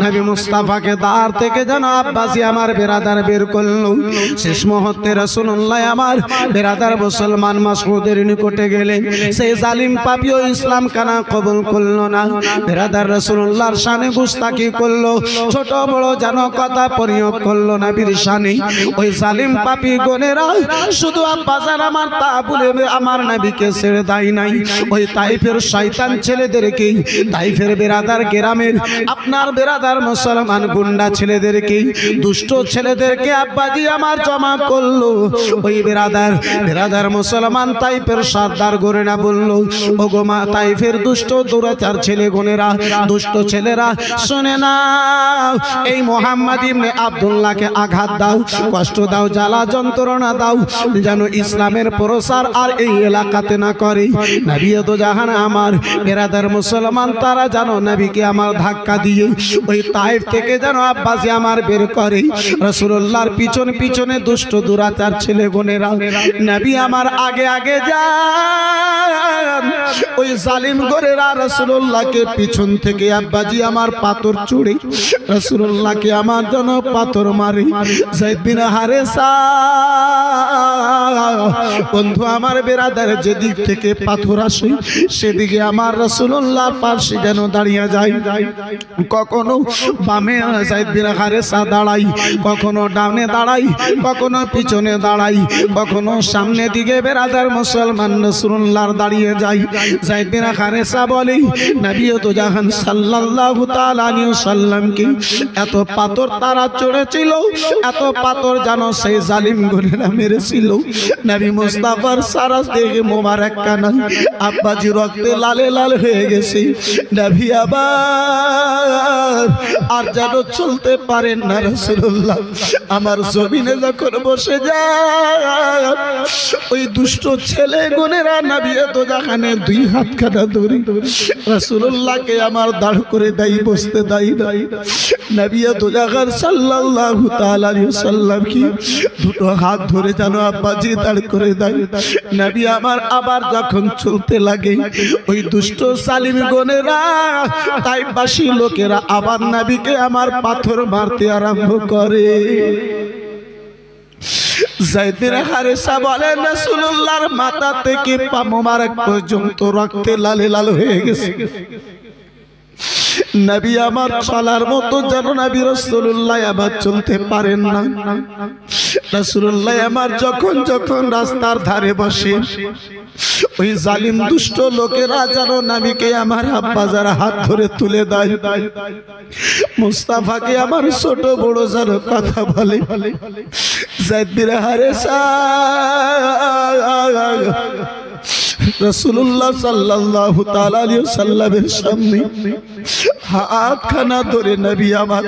নবী মুস্তাফাকে দ্বার থেকে যেন আব্বাসি আমার বেরাদার বের করলো। শেষ মুহূর্তে রাসূলুল্লাহ আমার বেরাদার মুসলমান মাসউদের নিকটে গেলেন। সেই জালিম পাপীও ইসলাম কানা কবুল করলো না। বেরাদার রাসূলুল্লাহর শানে গুস্তাখি করলো, ছোট বড় যেন কথা প্রয়োগ করলো নবীর শানে। ওই জালিম পাপী গনেরা শুধু আব্বাজান আমার তা বলে আমার নবীকে ছেড়ে দেয় নাই। ওই তাইফের শয়তান ছেলেদেরকে, তাইফের বেরাদার গ্রামের আপনার বেরাদার মুসলমান গুন্ডা ছেলেদেরকে, দুষ্ট ছেলেদেরকে আব্বাজি আমার জমা করলো। ওই বেরাদার মুসলমান তাইফের সর্দার গনেরা বলল, ওগো মা তাইফের দুষ্ট দুরাচার ছেলে গনেরা, দুষ্ট ছেলেরা শুনে না, এই মুহাম্মদ ইবনে আব্দুল্লাহকে আঘাত দাও, কষ্ট দাও, জ্বালা যন্ত্রণা দাও, যেন ইসলামের প্রসার আর এই এলাকাতে না করে। নবী দো জাহান আমার বেরাদার মুসলমান তারা যেন নবীকে আমার ধাক্কা দিয়ে ওই তাইফ থেকে যেন আব্বাসি আমার বের করে। রাসূলুল্লাহর পিছন পিছনে দুষ্ট দুরাচার ছেলে গনেরা নবী আমার আগে আগে যান। ওই জালিম গনেরা রাসূলুল্লাহকে পিছন থেকে আব্বাজি আমার পাথর ছুড়ে রাসূলুল্লাহকে আমার জন্য পাথর মারে। যায়েদ বিন হারেসা বন্ধু আমার বেরাদার যেদিক থেকে পাথর আসে সেদিকে আমার রাসূলুল্লাহর পাশে যেন দাঁড়িয়ে যায়। কখনো বামে যায়েদ বিন হারেসা দাঁড়াই, কখনো ডানে দাঁড়াই, কখনো পিছনে দাঁড়াই, কখনো সামনে দিকে বেরাদার মুসলমান রাসূলুল্লাহর দাঁড়িয়ে যায়। যায়েদ বিন হারেসা বলে, নবী তো জাহান সাল্লাল্লাহু তাআলা আলাইহি ওয়াসাল্লামকে এত পাথর তারা চড়েছিল, এত পাথর জানো সেই জালিম গনেরা মেরেছিল। নবী মুস্তাফার সারা দেহ মোবারক কানা আব্বাজি রক্তে লালে লাল হয়ে গেছে। নবী আবার আর যেন চলতে পারেন না। রাসূলুল্লাহ আমার জমিনে যখন বসে যায় ওই দুষ্ট ছেলে গনেরা নবী তো জাহানে দুই হাত কাটা ধরে রাসূলুল্লাহকে আমার দাঁড় করে দেয়, বসতে দেয় না। নবী দোজাগার সাল্লাল্লাহু তাআলা আলাইহি ওয়াসাল্লাম কি দুটো হাত ধরে যেন আব্বাজি দাঁড় করে দেয়। নবী আমার আবার যখন চলতে লাগে, ওই দুষ্ট সালিম গনেরা তাইবাসী লোকেরা আবার নবীকে আমার পাথর মারতে আরম্ভ করে। যায়েদ বিন হারেসা বলেন রাসূলুল্লাহর মাথা থেকে পা মোবারক পর্যন্ত রক্তে লালে লাল হয়ে গেছে। নবী আমার চলার মতো যেন নবী রাসূলুল্লাহ আবার চলতে পারেন না। রাসূলুল্লাহ আমার যখন যখন রাস্তার ধারে বসে, ওই জালিম দুষ্ট লোকেরা যেন নবীকে আমার আব্বা যারা হাত ধরে তুলে দেয়। মুস্তাফাকে আমার ছোট বড় যেন কথা বলে। যায়েদ বিন হারেসা রাসূলুল্লাহ সাল্লাল্লাহু তাআলা আলাইহি ওয়াসাল্লামের সামনে হাতখানা ধরে নবী আমার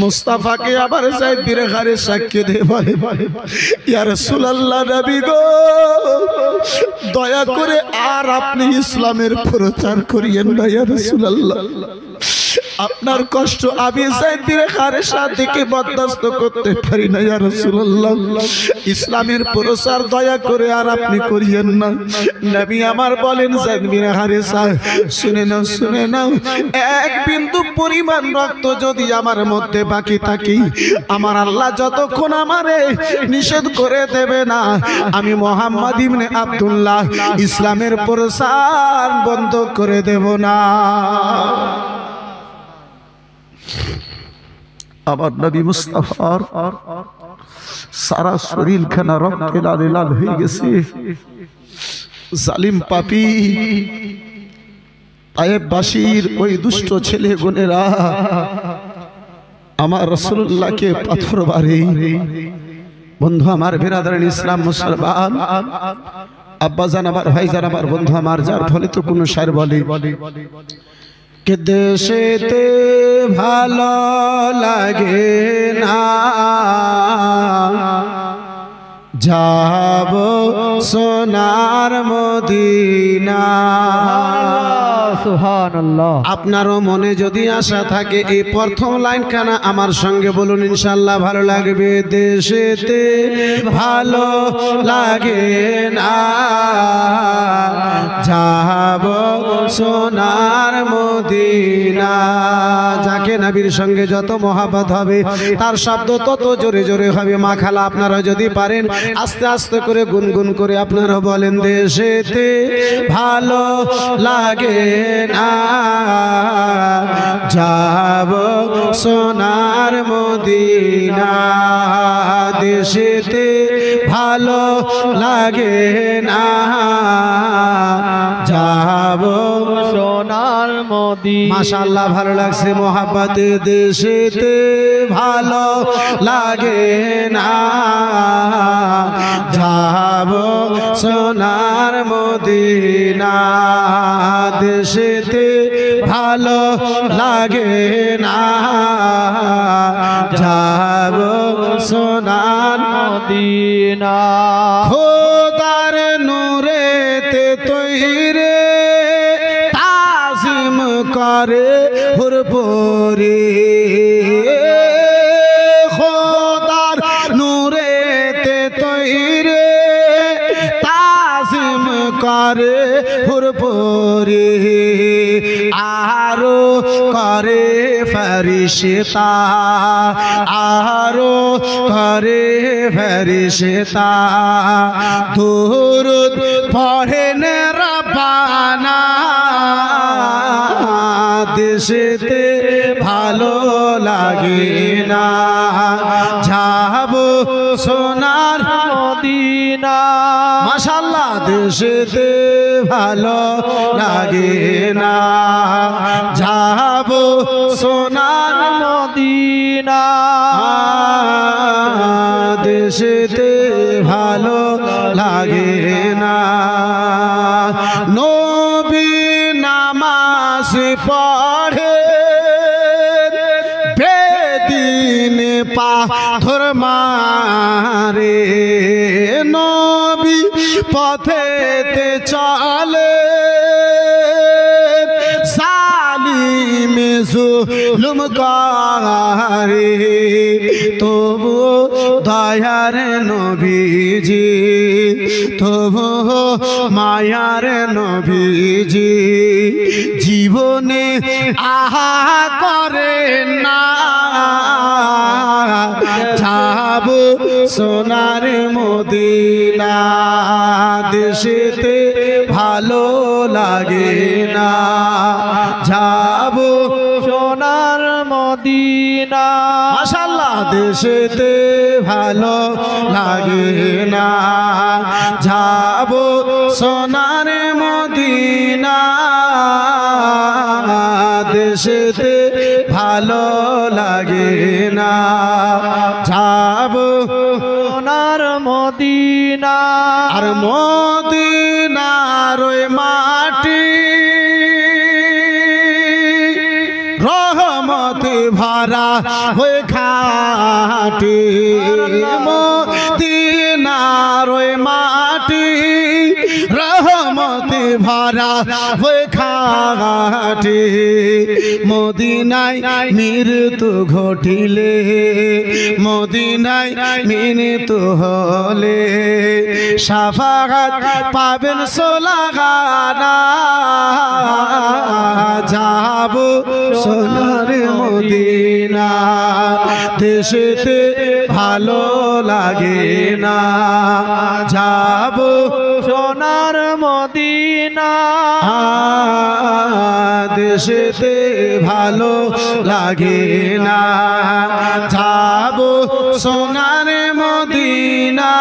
মুস্তাফাকে আবার যায়েদ বিন হারেসাকে দিয়ে বলে, ইয়া রাসূলুল্লাহ, নবী গো, দয়া করে আর আপনি ইসলামের প্রচার করিয়েন না ইয়া রাসূলুল্লাহ। আপনার কষ্ট আমি যায়েদ বিন হারেসা থেকে বরদাস্ত করতে পারি না ইয়া রাসূলুল্লাহ। ইসলামের প্রচার দয়া করে আর আপনি করিয়েন না। নবী আমার বলেন, যায়েদ বিন হারেসা, শুনে নাও, শুনে নাও, এক বিন্দু পরিমাণ রক্ত যদি আমার মধ্যে বাকি থাকে, আমার আল্লাহ যতক্ষণ আমারে নিষেধ করে দেবে না, আমি মুহাম্মদ ইবনে আব্দুল্লাহ ইসলামের প্রচার বন্ধ করে দেব না। আমার নবী মুস্তাফার সারা শরীরখানা রক্তে লালে লাল হয়ে গেছে। জালিম পাপী তায়েববাসীর ওই দুষ্ট ছেলে গুনেরা আমার রাসূলুল্লাহকে পাথর মারে। বন্ধু আমার, বিরাদরান ইসলাম মুসলমান, আব্বাজান আমার, ভাইজান আমার, বন্ধু আমার, যার ফলে তো কোনো শায়ের বলে কে দেশেতে ভালো লাগে না, যাব সোনার মদিনা। সুবহানাল্লাহ। আপনারও মনে যদি আশা থাকে, এই প্রথম লাইনখানা আমার সঙ্গে বলুন, ইনশাআল্লাহ ভালো লাগবে। দেশেতে ভালো লাগে না, যাব সোনার মদিনা। যাকে নবীর সঙ্গে যত মহাব্বত হবে তার শব্দ তত জোরে জোরে হবে। মা খালা, আপনারা যদি পারেন আস্তে আস্তে করে গুনগুন করে আপনারা বলেন, দেশেতে ভালো লাগে না, যাব সোনার মদিনা। দেশেতে ভালো লাগে না, যাব সোনার মদিনা। মাশাআল্লাহ, ভালো লাগছে মোহাব্বতে। দেশেতে ভালো লাগে না, যাব সোনার মদিনা। দেশেতে ভালো লাগে না, যাব সোনার মদিনা। খোদার নূরেতে তৈরে তাজিম করে হুরপুরি, খোদার নূরেতে তৈরে তাজিম করে হুরপুরি। আরো করে ফরিশতা, আরো করে ফরিশতা, দুরূদ পড়েন রব্বানা। দেশেতে ভালো লাগে না, যাব সোনার মদিনা। মাশাআল্লাহ, দেশেতে ভালো লাগে না, যাব সোনার মদিনা। দেশেতে ভালো লাগে না। নবী নামাজ পড়ে বেদিন পাথর মারে, নবী পথেতে চলে জুলুম করে তবু দয়ার নবীজি তবু মায়ার নবীজি জীবনে আহা করে না যাব সোনার মদিনা দেশেতে ভালো লাগে না যাব সোনার মদিনা মাশাআল্লাহ দেশেতে ভালো লাগে না যাব সোনার মদিনা দেশেতে ভালো লাগে না যাব সোনার মদিনা আর মদিনার ওই মাটি রহমতে ভরা হয়ে খাটি মদিনার ওই মাটি রহমতে ভরা হয়ে খাটি মদিনায় মৃত্যু ঘটিলে মদিনায় মৃত্যু হলে শাফাআত পাবেন সোলাগানা যাব সোনার মদিনা দেশেতে ভালো লাগে না যাব সোনার মদিনা দেশেতে ভালো লাগে না যাব সোনার মদিনা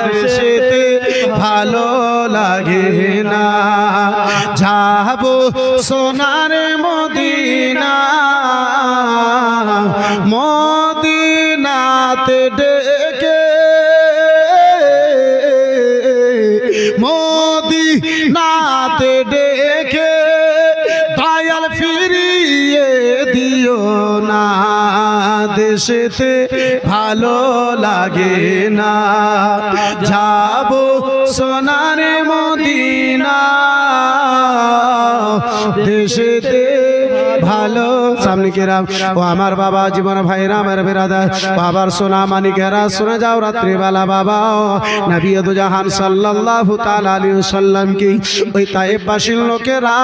দেশেতে ভালো লাগে না যাব সোনার মদিনা মদিনাতে ডেকে মদিনাতে ডেকে দয়াল ফিরিয়ে দিও না দেশেতে ভালো লাগে না যাব সোনার মদিনা দেশেতে ভালো সামনে কেরাম ও আমার বাবা জীবন ভাইরা আমার বেরাদার বাবার সোনা মানিকেরা শুনে যাও রাত্রিবেলা বাবা নবী দু জাহান সাল্লাল্লাহু তাআলা আলাইহি ওয়াসাল্লাম কি ওই তায়েব বাসীর লোকেরা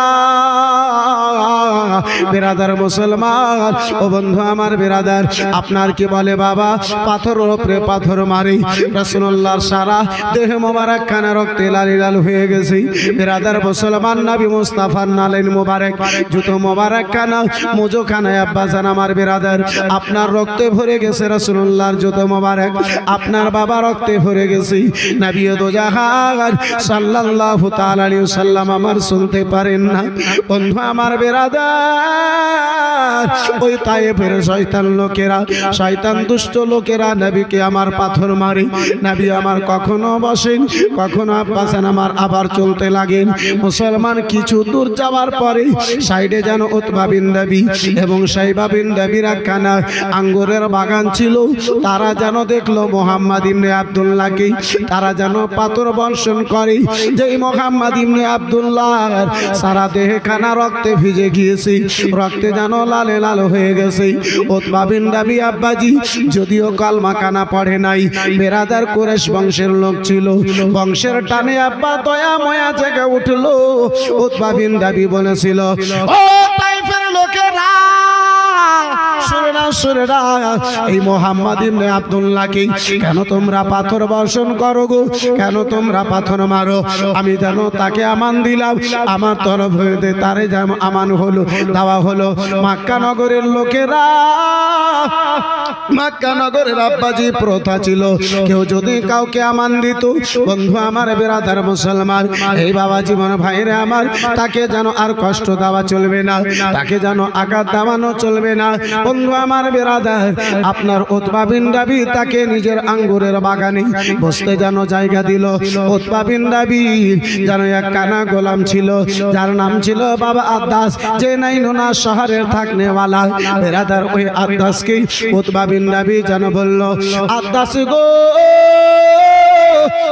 বেরাদার মুসলমান ও বন্ধু আমার বেরাদার আপনার কি বলে বাবা পাথরের উপরে পাথর মারি রাসূলুল্লাহর সারা দেহ মোবারক খানা রক্তে লাল লাল হয়ে গেছে বেরাদার মুসলমান নবী মুস্তাফার নালেন মোবারক জুতো মোবারক খানা মোজো খানায় আব্বাজান আমার বেরাদার আপনার রক্তে ভরে গেছে রাসূলুল্লাহর জুতো মোবারক আপনার বাবা রক্তে ভরে গেছে নবী দু জাহান সাল্লাল্লাহু তাআলা আলাইহি ওয়াসাল্লাম আমার শুনতে পারেন না বন্ধু আমার বেরাদার ওই তায়েফের শয়তান লোকেরা শয়তান দুষ্ট লোকেরা নবীকে আমার পাথর মারে নবী আমার কখনো বসেন কখনো আব্বাসান আমার আবার চলতে লাগেন মুসলমান কিছু দূর যাওয়ার পরে সাইডে যেন উতবা বিন নবী এবং সাইবা বিন নবীর একখানা আঙ্গুরের বাগান ছিল তারা যেন দেখলো মুহাম্মদ ইবনে আব্দুল্লাহকে তারা যেন পাথর বর্ষণ করে যেই মুহাম্মদ ইবনে আব্দুল্লাহর সারা দেহে খানা রক্তে ভিজে গিয়েছে রক্তে যেন লালে লাল হয়ে গেছে উতবা বিন নবী আব্বাজি যদিও কালমা কানা পড়ে নাই বেরাদার কুরাইশ বংশের লোক ছিল বংশের টানে আব্বা দয়া ময়া জেগে উঠলো উতবা বিন নবী বলেছিল ও তাইফের লোকেরা সুরেরা এই মুহাম্মদ ইবনে আব্দুল্লাহকে কেন তোমরা পাথর বর্ষণ করো গো কেন তোমরা পাথর মারো আমি যেন তাকে আমান দিলাম আমার তরফ হইতে তারে যেমন আমান হলো দেওয়া হলো মক্কা নগরের লোকেরা মক্কা নগরের আব্বাজি প্রথা ছিল কেউ যদি কাউকে আমান দিত বন্ধু আমার বেরাদার মুসলমান এই বাবা জীবন ভাইরে আমার তাকে যেন আর কষ্ট দেওয়া চলবে না তাকে যেন আঘাত দেওয়ানো চলবে না বন্ধু আমার বেরাদার আপনার উতবা বিন নবী তাকে নিজের আঙ্গুরের বাগানে বসতে যেন জায়গা দিল উতবা বিন নবী যেন এক কানা গোলাম ছিল যার নাম ছিল বাবা আদ্দাস যে নাই নোনা শহরের থাকনেওয়ালা বেরাদার ওই আদ্দাসকে উতবা বিন নবী যেন বলল আদ্দাস গো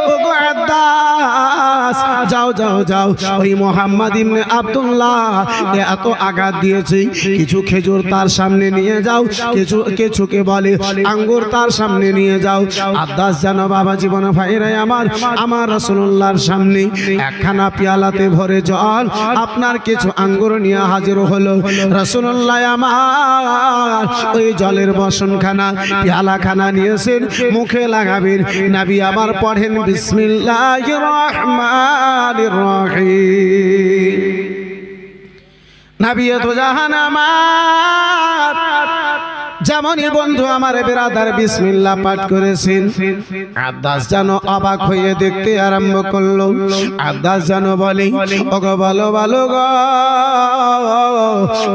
ও গো আদ্দাস আব্বাস যাও যাও যাও, ওই মোহাম্মদ ইবনে আব্দুল্লাহ এত আঘাত দিয়েছে, কিছু খেজুর তার সামনে নিয়ে যাও, কিছুকে বলে আঙ্গুর তার সামনে নিয়ে যাও। আব্বাস জানো বাবা জীবন ভাইরা আমার রাসূলুল্লাহর সামনে একখানা পেয়ালাতে ভরে জল, আপনার কিছু আঙ্গুর নিয়ে হাজির হলো। রাসূলুল্লাহ আমার ওই জলের বসনখানা পেয়ালাখানা নিয়েছেন, মুখে লাগাবেন। নবী আমার পড়েন বিসমিল্লাহির রহমানির রহিম। নবী তো জাহান আমার যেমনই বন্ধু আমার বেরাদার বিসমিল্লাহ পাঠ করেছেন, আব্বাস জানো অবাক হয়ে দেখতে আরম্ভ করলো। আব্বাস জানো বলে ওগো বলো বলো গো,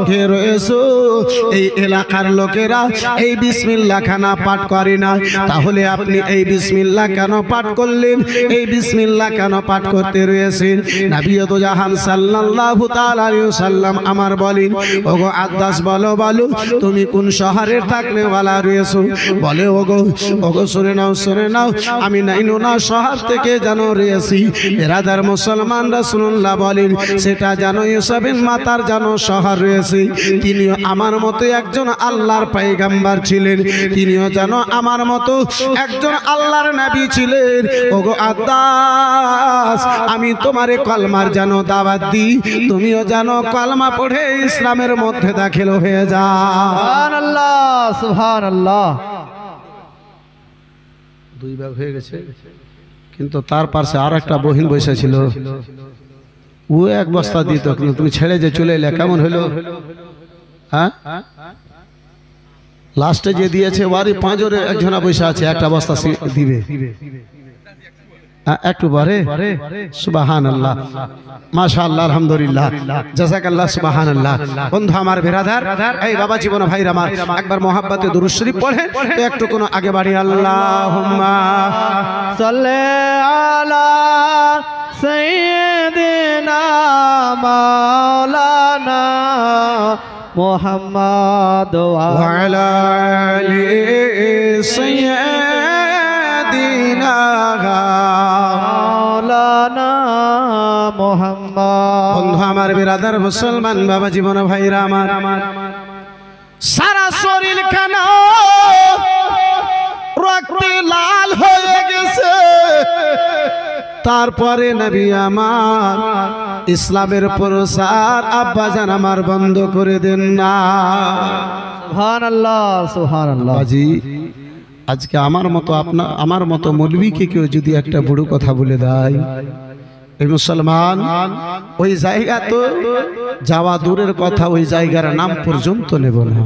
কে রয়েছো? এই এলাকার লোকেরা এই বিসমিল্লাহ খানা পাঠ করে না, তাহলে আপনি এই বিসমিল্লাহ কেন পাঠ করলেন? এই বিসমিল্লাহ কেন পাঠ করতে রয়েছেন? নবী তো জাহান সাল্লাল্লাহু তাআলা আলাইহি ওয়াসাল্লাম আমার বলেন ওগো আব্বাস বলো বলো, তুমি কোন শহরে থাকলে ওয়ালা রয়েছো? বলে ওগো ওগো শুনে নাও, আমি নাইনুনা শহর থেকে জানো রয়েছি। বেরাদার মুসলমান রাসূলুল্লাহ বলেন সেটা জানো ইউসুফের মাতার জানো শহর রয়েছে, তিনিও আমার মতো একজন আল্লাহর পয়গম্বর ছিলেন, তিনিও জানো আমার মতো একজন আল্লাহর নবী ছিলেন। ওগো আব্বাস আমি তোমারে কলমার জানো দাওয়াত দিই, তুমিও জানো কলমা পড়ে ইসলামের মধ্যে দাখিল হয়ে যাও। সুবহানাল্লাহ সুবহানাল্লাহ। দুই ভাগ হয়ে গেছে, কিন্তু তার পাশে আর একটা বহিন বসে ছিল, ও এক বস্তা দিত, কিন্তু তুমি ছেড়ে যে চলে এলে কেমন হলো? হ্যাঁ, লাস্টে যে দিয়েছে ওয়ারি পাঁচরে একজনা বসে আছে, একটা বস্তা দিবে একটু বারে। সুবহানাল্লাহ মাশাআল্লাহ আলহামদুলিল্লাহ জাযাকাল্লাহ সুবহানাল্লাহ। বন্ধু আমার বেরাদার এই বাবা জীবন ভাইরা আমার একবার মহব্বতে দুরূদ শরীফ পড়েন তো একটু কোনো আগে বাড়ি। আল্লাহুম্মা সাল্লি আলা সাইয়্যিদিনা মাওলানা মুহাম্মদ ওয়া আলা আলি সাইয়্যিদিনা মাওলানা মুহাম্মদ। বন্ধু আমার বেরাদার মুসলমান বাবা জীবন ভাইরা আমার সারা শরীর খানা রক্তে লাল হয়ে গেছে, তারপরে নবী আমার ইসলামের প্রচার আব্বাজান আমার বন্ধ করে দেন না। সুবহানাল্লাহ সুবহানাল্লাহ। বাজি আজকে আমার মতো মৌলবীকে কেউ যদি একটা বড় কথা বলে দেয়, এই মুসলমান ওই জায়গা তো যাওয়া দূরের কথা, ওই জায়গার নাম পর্যন্ত নেব না।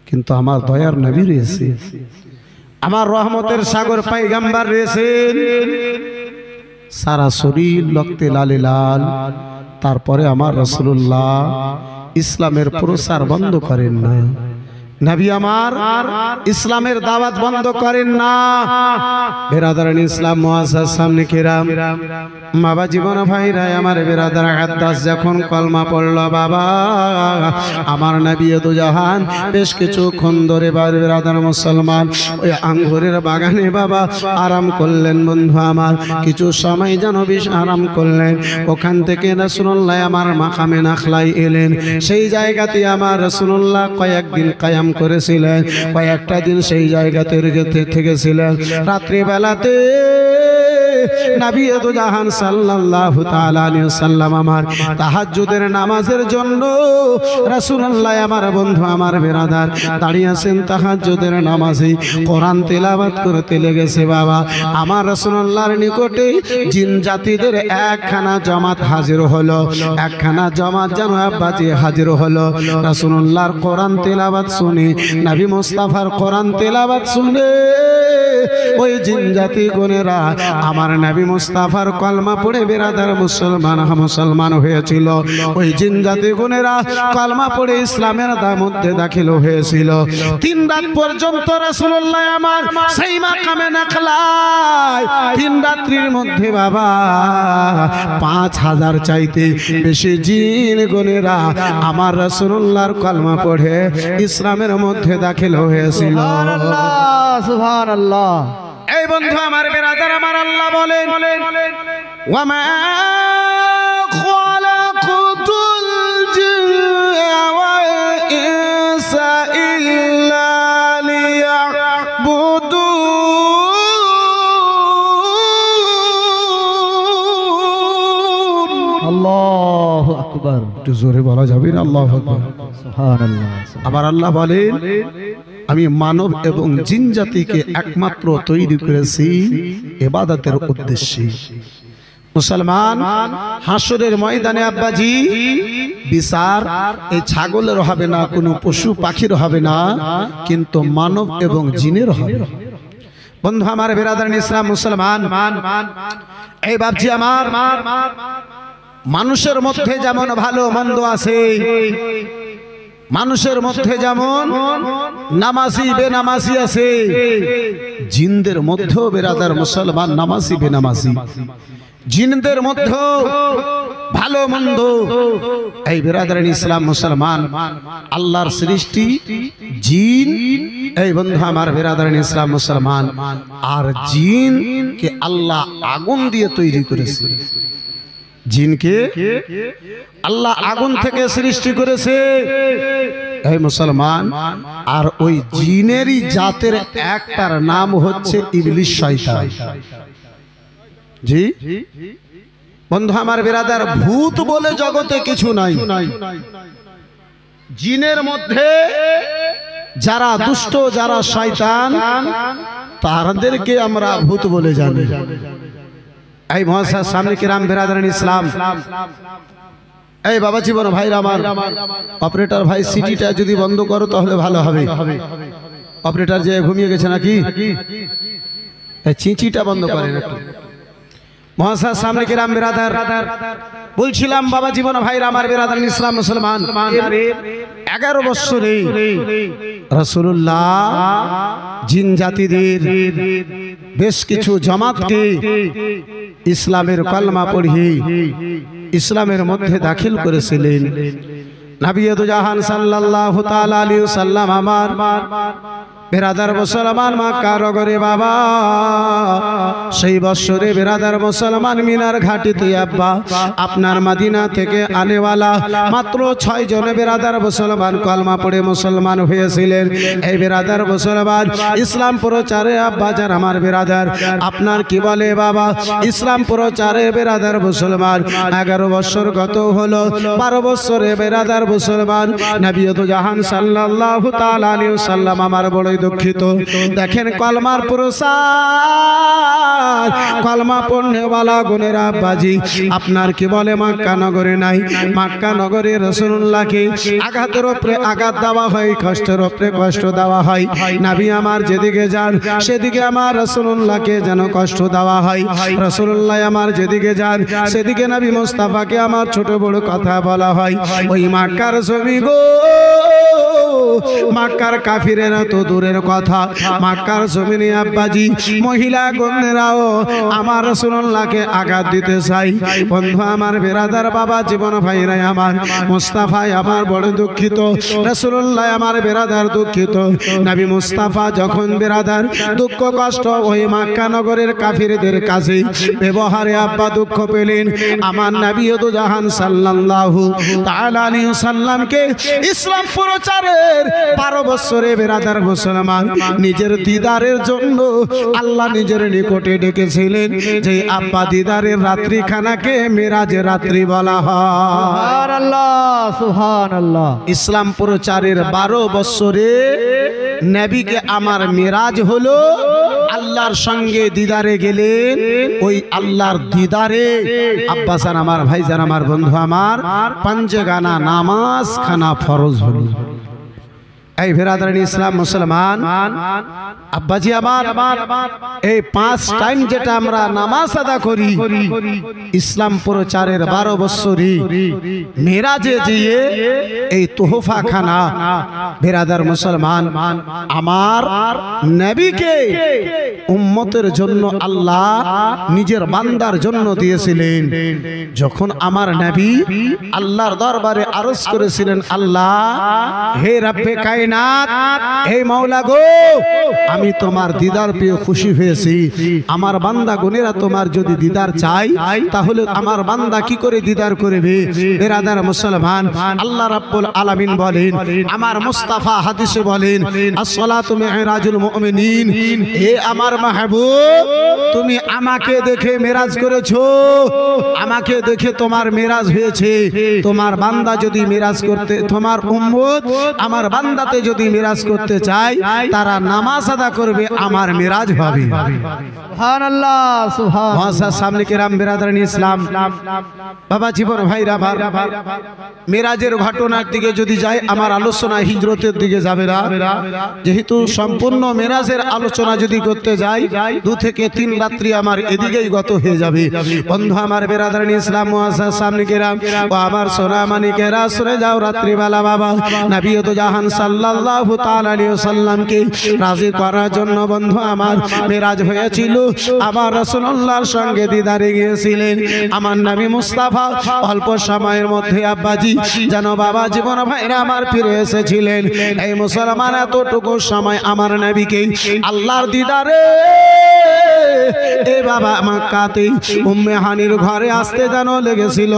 কিন্তু আমার দয়ার নবী রয়েছে, আমার রহমতের সাগর পয়গম্বর রয়েছেন, সারা শরীর রক্তে লালে লাল, তারপরে আমার রাসূলুল্লাহ ইসলামের প্রচার বন্ধ করেন না। নবী আমার ইসলামের দাওয়াত বন্ধ করেন না। বেরাদারান ইসলাম মুআজ্জাজ সামনে কিরাম বাবা জীবন ভাইরা আমার বেরাদার আব্বাস যখন কলমা পড়লো, বাবা আমার নবী দু জাহান বেশ কিছুক্ষণ ধরে বেরাদার মুসলমান ওই আঙ্গুরের বাগানে বাবা আরাম করলেন। বন্ধু আমার কিছু সময় যেন বেশ আরাম করলেন, ওখান থেকে রাসূলুল্লাহ আমার মাকামে নাখলাই এলেন। সেই জায়গাতে আমার রাসূলুল্লাহ কয়েকদিন কায়াম করেছিলেন, কয়েকটা দিন সেই জায়গাতে থেকেছিলেন। রাত্রিবেলাতে নবী দু জাহান সাল্লাল্লাহু তাআলা আলাইহি ওয়াসাল্লাম আমার তাহাজ্জুদের নামাজের জন্য রাসূলুল্লাহ আমার বন্ধু আমার বেরাদার দাঁড়িয়ে আছেন তাহাজ্জুদের নামাজে, কোরআন তেলাওয়াত করতে লেগেছে। বাবা আমার রাসূলুল্লাহর নিকটে জিন জাতিদের একখানা জামাত হাজির হলো, একখানা জামাত যেন আব্বাজি হাজির হলো। রাসূলুল্লাহর কোরআন তেলাওয়াত শুনে, নবী মুস্তাফার কোরআন তেলাওয়াত শুনে ওই জিন জাতি গণেরা আমার নবী মুস্তাফার কলমা পড়ে বেরাদার মুসলমান হয়েছিল। ওই জিন জাতি গণেরা কলমা পড়ে ইসলামের মধ্যে দাখিল হয়েছিল। 3 রাত পর্যন্ত রাসূলুল্লাহ আমার সেই মাকামে নাখলায় 3 রাত্রির মধ্যে বাবা 5000 চাইতে বেশি জিন গণেরা আমার রাসূলুল্লাহর কলমা পড়ে ইসলামের মধ্যে দাখিল হয়েছিল। সুবহানাল্লাহ সুবহানাল্লাহ। এই বন্ধু আমার বেরাদার আমার আল্লাহ বলেন ওয়ামা খালাকুতুল জিন্না ওয়াল ইনসা ইল্লা লিয়াবুদুন। আল্লাহু আকবার। একটু জোরে বলা যাবে না? আল্লাহু আকবার। সুবহানাল্লাহ। আবার আল্লাহ বলেন, আমি মানব এবং জিন জাতিকে একমাত্র তৈরি করেছি ইবাদতের উদ্দেশ্যে। মুসলমান, হাসরের ময়দানে আব্বাজি বিচার এই ছাগলের হবে না, কোনো পশু পাখির হবে না, কিন্তু মানব এবং জিনের হবে। বন্ধু আমার, বিরাদারান ইসলাম, মুসলমান, এই বাপজি আমার, মানুষের মধ্যে যেমন ভালো মন্দ আছে, মানুষের মধ্যে যেমন নামাজি বেনামাজি আছে, জিনদের মধ্যেও বিরাদার মুসলমান নামাজি বেনামাজি, জিনদের মধ্যেও ভালো মন্দ। এই বিরাদারান ইসলাম, মুসলমান, আল্লাহর সৃষ্টি জিন। এই বন্ধু আমার, বিরাদারান ইসলাম, মুসলমান, আর জিনকে আল্লাহ আগুন দিয়ে তৈরি করেছে। জিনকে আল্লাহ আগুন থেকে সৃষ্টি করেছে, এই মুসলমান। আর ওই জিনেরই জাতের একটার নাম হচ্ছে ইবলিস, শয়তান। জি বন্ধু আমার, বিরাদার, ভূত বলে জগতে কিছু নাই। জিনের মধ্যে যারা দুষ্ট, যারা শয়তান, তাদেরকে আমরা ভূত বলে জানি। এই মহাশয় সামনে কিরাম, বিরাদারান ইসলাম, এই বাবা জীবন ভাইরা আমার, অপারেটর ভাই সিটিটা যদি বন্ধ করো তাহলে ভালো হবে। অপারেটর যে ঘুমিয়ে গেছে নাকি, চিঁচিটা বন্ধ করেন একটু। মহাশয় সামনে কিরাম, বিরাদার, বলছিলাম বাবা জীবন ভাইরা আমার, বিরাদারান ইসলাম, মুসলমান, 11 বছরে রাসূলুল্লাহ জিন জাতিদের বেশ কিছু জামাতকে ইসলামের কালমা পড়িয়ে ইসলামের মধ্যে দাখিল করেছিলেন। নবী দু জাহান সাল্লাল্লাহু তাআলা আলাইহি ওয়াসাল্লাম আমার বিরাদার মুসলমান মক্কা নগরে বাবা, সেই বছরে বিরাদার মুসলমান মিনার ঘাটিতে আব্বা আপনার মদিনা থেকে আনেওয়ালা মাত্র 6 জন বিরাদার মুসলমান কলমা পড়ে মুসলমান হয়েছিলেন। এই বিরাদার মুসলমান ইসলাম প্রচারে আব্বা যান আমার বিরাদার, আপনার কি বলে বাবা, ইসলাম প্রচারে বিরাদার মুসলমান 11 বছর গত হলো। 12 বছরে বিরাদার মুসলমান নবী দু জাহান সাল্লাল্লাহু তাআলা আলাইহি ওয়াসাল্লাম আমার বড় দুঃখিত। দেখেন কলমার প্রসার, কলমা পড়নেওয়ালা গুণের আব্বাজি আপনার কি বলে মক্কা নগরে নাই। মক্কা নগরে রাসূলুল্লাহকে আঘাতের উপরে আঘাত দেওয়া হয়, কষ্টের উপরে কষ্ট দেওয়া হয়। নবী আমার যেদিকে যান সেদিকে আমার রাসূলুল্লাহকে যেন কষ্ট দেওয়া হয়। রাসূলুল্লাহ আমার যেদিকে যান সেদিকে নবী মুস্তাফাকে আমার ছোট বড় কথা বলা হয়। ওই মক্কার জমি গো, মক্কার কাফিরেরা তো দূরের কথা, মক্কার জমিনে আব্বাজি মহিলা গণেরাও আমার রাসূলুল্লাহকে আঘাত দিতে চাই। বন্ধু আমার, বিরাদার বাবা জীবন ভাইরা আমার, মুস্তাফা আমার বড় দুঃখিত, রাসূলুল্লাহ আমার বিরাদার দুঃখিত। নবী মুস্তাফা যখন বিরাদার দুঃখ কষ্ট ওই মক্কা নগরের কাফিরদের কাছে ব্যবহারে আব্বা দুঃখ পেলেন, আমার নবী দু জাহান সাল্লাল্লাহু তাআলা আলাইহি ওয়াসাল্লামকে ইসলাম প্রচারের 12 বছরে বিরাদার মুসলমান নিজের দিদারের জন্য আল্লাহ নিজের নিকটে ডেকেছিলেন। যে আব্বা দিদারের রাত্রিখানাকে মেরাজের রাত্রি বলা হয়। সুবহানাল্লাহ, সুবহানাল্লাহ। ইসলাম প্রচারের 12 বছরে নবীকে আমার মেরাজ হলো, আল্লাহর সঙ্গে দিদারে গেলেন। ওই আল্লাহর দিদারে আব্বাসান আমার, ভাইজান আমার, বন্ধু আমার, পাঞ্জেগানা নামাজ খানা ফরজ হলো। এই বিরাদারান ইসলাম, মুসলমান, আব্বাজি আমার, এই 5 টাইম যেটা আমরা নামাজ আদা করি, ইসলাম প্রচারের 12 বছরে মেরাজে গিয়ে এই তোহফা খানা বিরাদার মুসলমান আমার নবীকে উম্মতের জন্য আল্লাহ নিজের বান্দার জন্য দিয়েছিলেন। যখন আমার নবী আল্লাহর দরবারে আরজ করেছিলেন, আল্লাহ হে রব্বে কায়নাত, হে মাওলা গো, আমি তোমার দিদার পেয়ে খুশি হয়েছি। আমার বান্দা গুনেরা তোমার যদি দিদার চাই তাহলে আমার বান্দা কি করে দিদার করবে? বেরাদার মুসলমান, আল্লাহ রাব্বুল আলামিন বলেন, আমার মুস্তাফা হাদিসে বলেন, আসসালাতু মিরাজুল মুমিনিন, হে আমার মাহবুব, তুমি আমাকে দেখে মেরাজ করেছো, আমাকে দেখে তোমার মেরাজ হয়েছে। তোমার বান্দা যদি মেরাজ করতে, তোমার উম্মত আমার বান্দাতে যদি মেরাজ করতে চায়, তারা নামাজ আদা করবে, আমার মেরাজ হবে। সুবহানাল্লাহ, সুবহান। মহাশয় সামনে কেরাম, বেরাদারান ইসলাম, বাবা জীবন ভাইরা, মেরাজের ঘটনার দিকে যদি যায়, আমার আলোচনা হিজরতের দিকে যাবে না, যেহেতু সম্পূর্ণ মেরাজের আলোচনা যদি করতে যাই 2 থেকে 3 রাত্রি আমার এদিকেই গত হয়ে যাবে। বন্ধু আমার বেরাদারান ইসলাম, মহাশয় সামনে কেরাম ও আমার সোনা মানিকেরা, সরে যাও রাত্রিবেলা বাবা নবী তো জাহান সাল্লাল্লাহু তাআলা আলাইহি ওয়াসাল্লামকে রাজি করার জন্য বন্ধু আমার মেরাজ হয়েছিল। আমার রাসূলুল্লাহর সঙ্গে দিদারে গিয়েছিলেন আমার নবী মুস্তাফা। অল্প সময়ের মধ্যে আব্বাজি যেন বাবা জীবন ভাইরা আমার ফিরে এসেছিলেন। এই মুসলমান, এতটুকু সময় আমার নবীকে আল্লাহর দিদারে এ বাবা মক্কাতে উম্মে হানির ঘরে আসতে যেন লেগেছিল।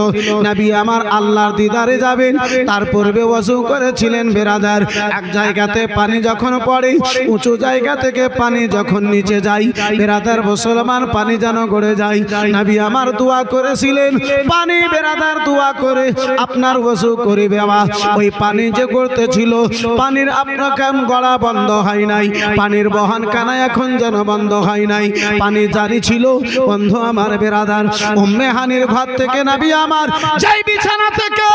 নবী আমার আল্লাহর দিদারে যাবেন, তার পূর্বে ওযু করেছিলেন। বেরাদার, এক জায়গাতে পানি যখন পড়ে, উঁচু জায়গা থেকে পানি যখন নিচে যায়, বেরাদার মুসলমান পানি যেন গড়ে যায়। নবী আমার দোয়া করেছিলেন, পানি বেরাদার দোয়া করে আপনার ওযু করে বাবা, ওই পানি যে গড়তেছিল, পানির আপনার কেন গড়া বন্ধ হয় নাই, পানির বহন কানা এখন যেন বন্ধ হয় নাই, পানি জারি ছিল। বন্ধু আমার বেরাদার, উম্মে হানির ঘর থেকে নবী আমার যাই বিছানা থেকে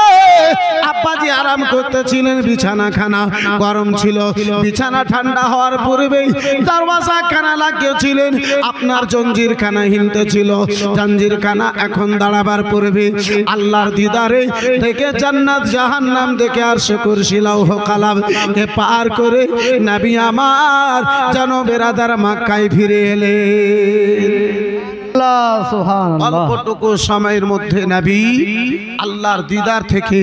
আব্বাজি আরাম করতেছিলেন। বিছানাখানা গরম ছিল, বিছানা ঠান্ডা হওয়ার পূর্বেই দরওয়াজা খানা লাগিয়েছিলেন। আপনার জঞ্জির খানা হিলতেছিল, জঞ্জির খানা এখন দাঁড়াবার পূর্বে আল্লাহর দিদারে দেখে জান্নাত জাহান্নাম দেখে আর কুরসি লৌহ কালাম কে পার করে নবী আমার যেন বেরাদার মক্কায় ফিরে এলেন। অল্পটুকু সময়ের মধ্যে নবী আল্লাহর দিদার থেকে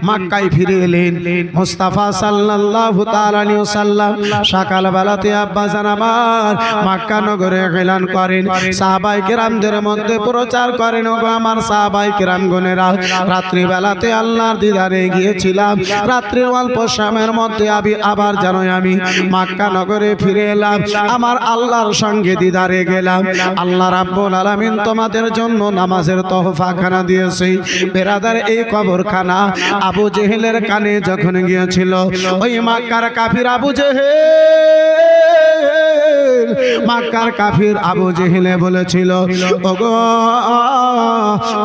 মক্কায় ফিরে এলেন। মুস্তাফা সাল্লাল্লাহু তাআলা আলাইহি ওয়াসাল্লাম সকাল বেলাতে আব্বাজান আমার মক্কা নগরে এলান করেন, সাহাবায়ে কেরামদের মধ্যে প্রচার করেন, ও আমার সাহাবায়ে কেরামগণেরা, রাত্রি বেলাতে আল্লাহর দিদারে গিয়েছিলাম, রাত্রির অল্প সময়ের মধ্যে আবার যেন আমি মক্কা নগরে ফিরে এলাম, আমার আল্লাহর সঙ্গে দিদারে গেলাম। আল্লাহ রাব্বুল আলামিন তোমাদের জন্য নামাজের তোহফা খানা দিয়েছে। বেরাদার, এই কবরখানা আবু জেহেলের কানে যখন গিয়েছিল, ওই মক্কার কাফির আবু জেহেল, মক্কার কাফির আবু জেহেলে বলেছিল, ওগো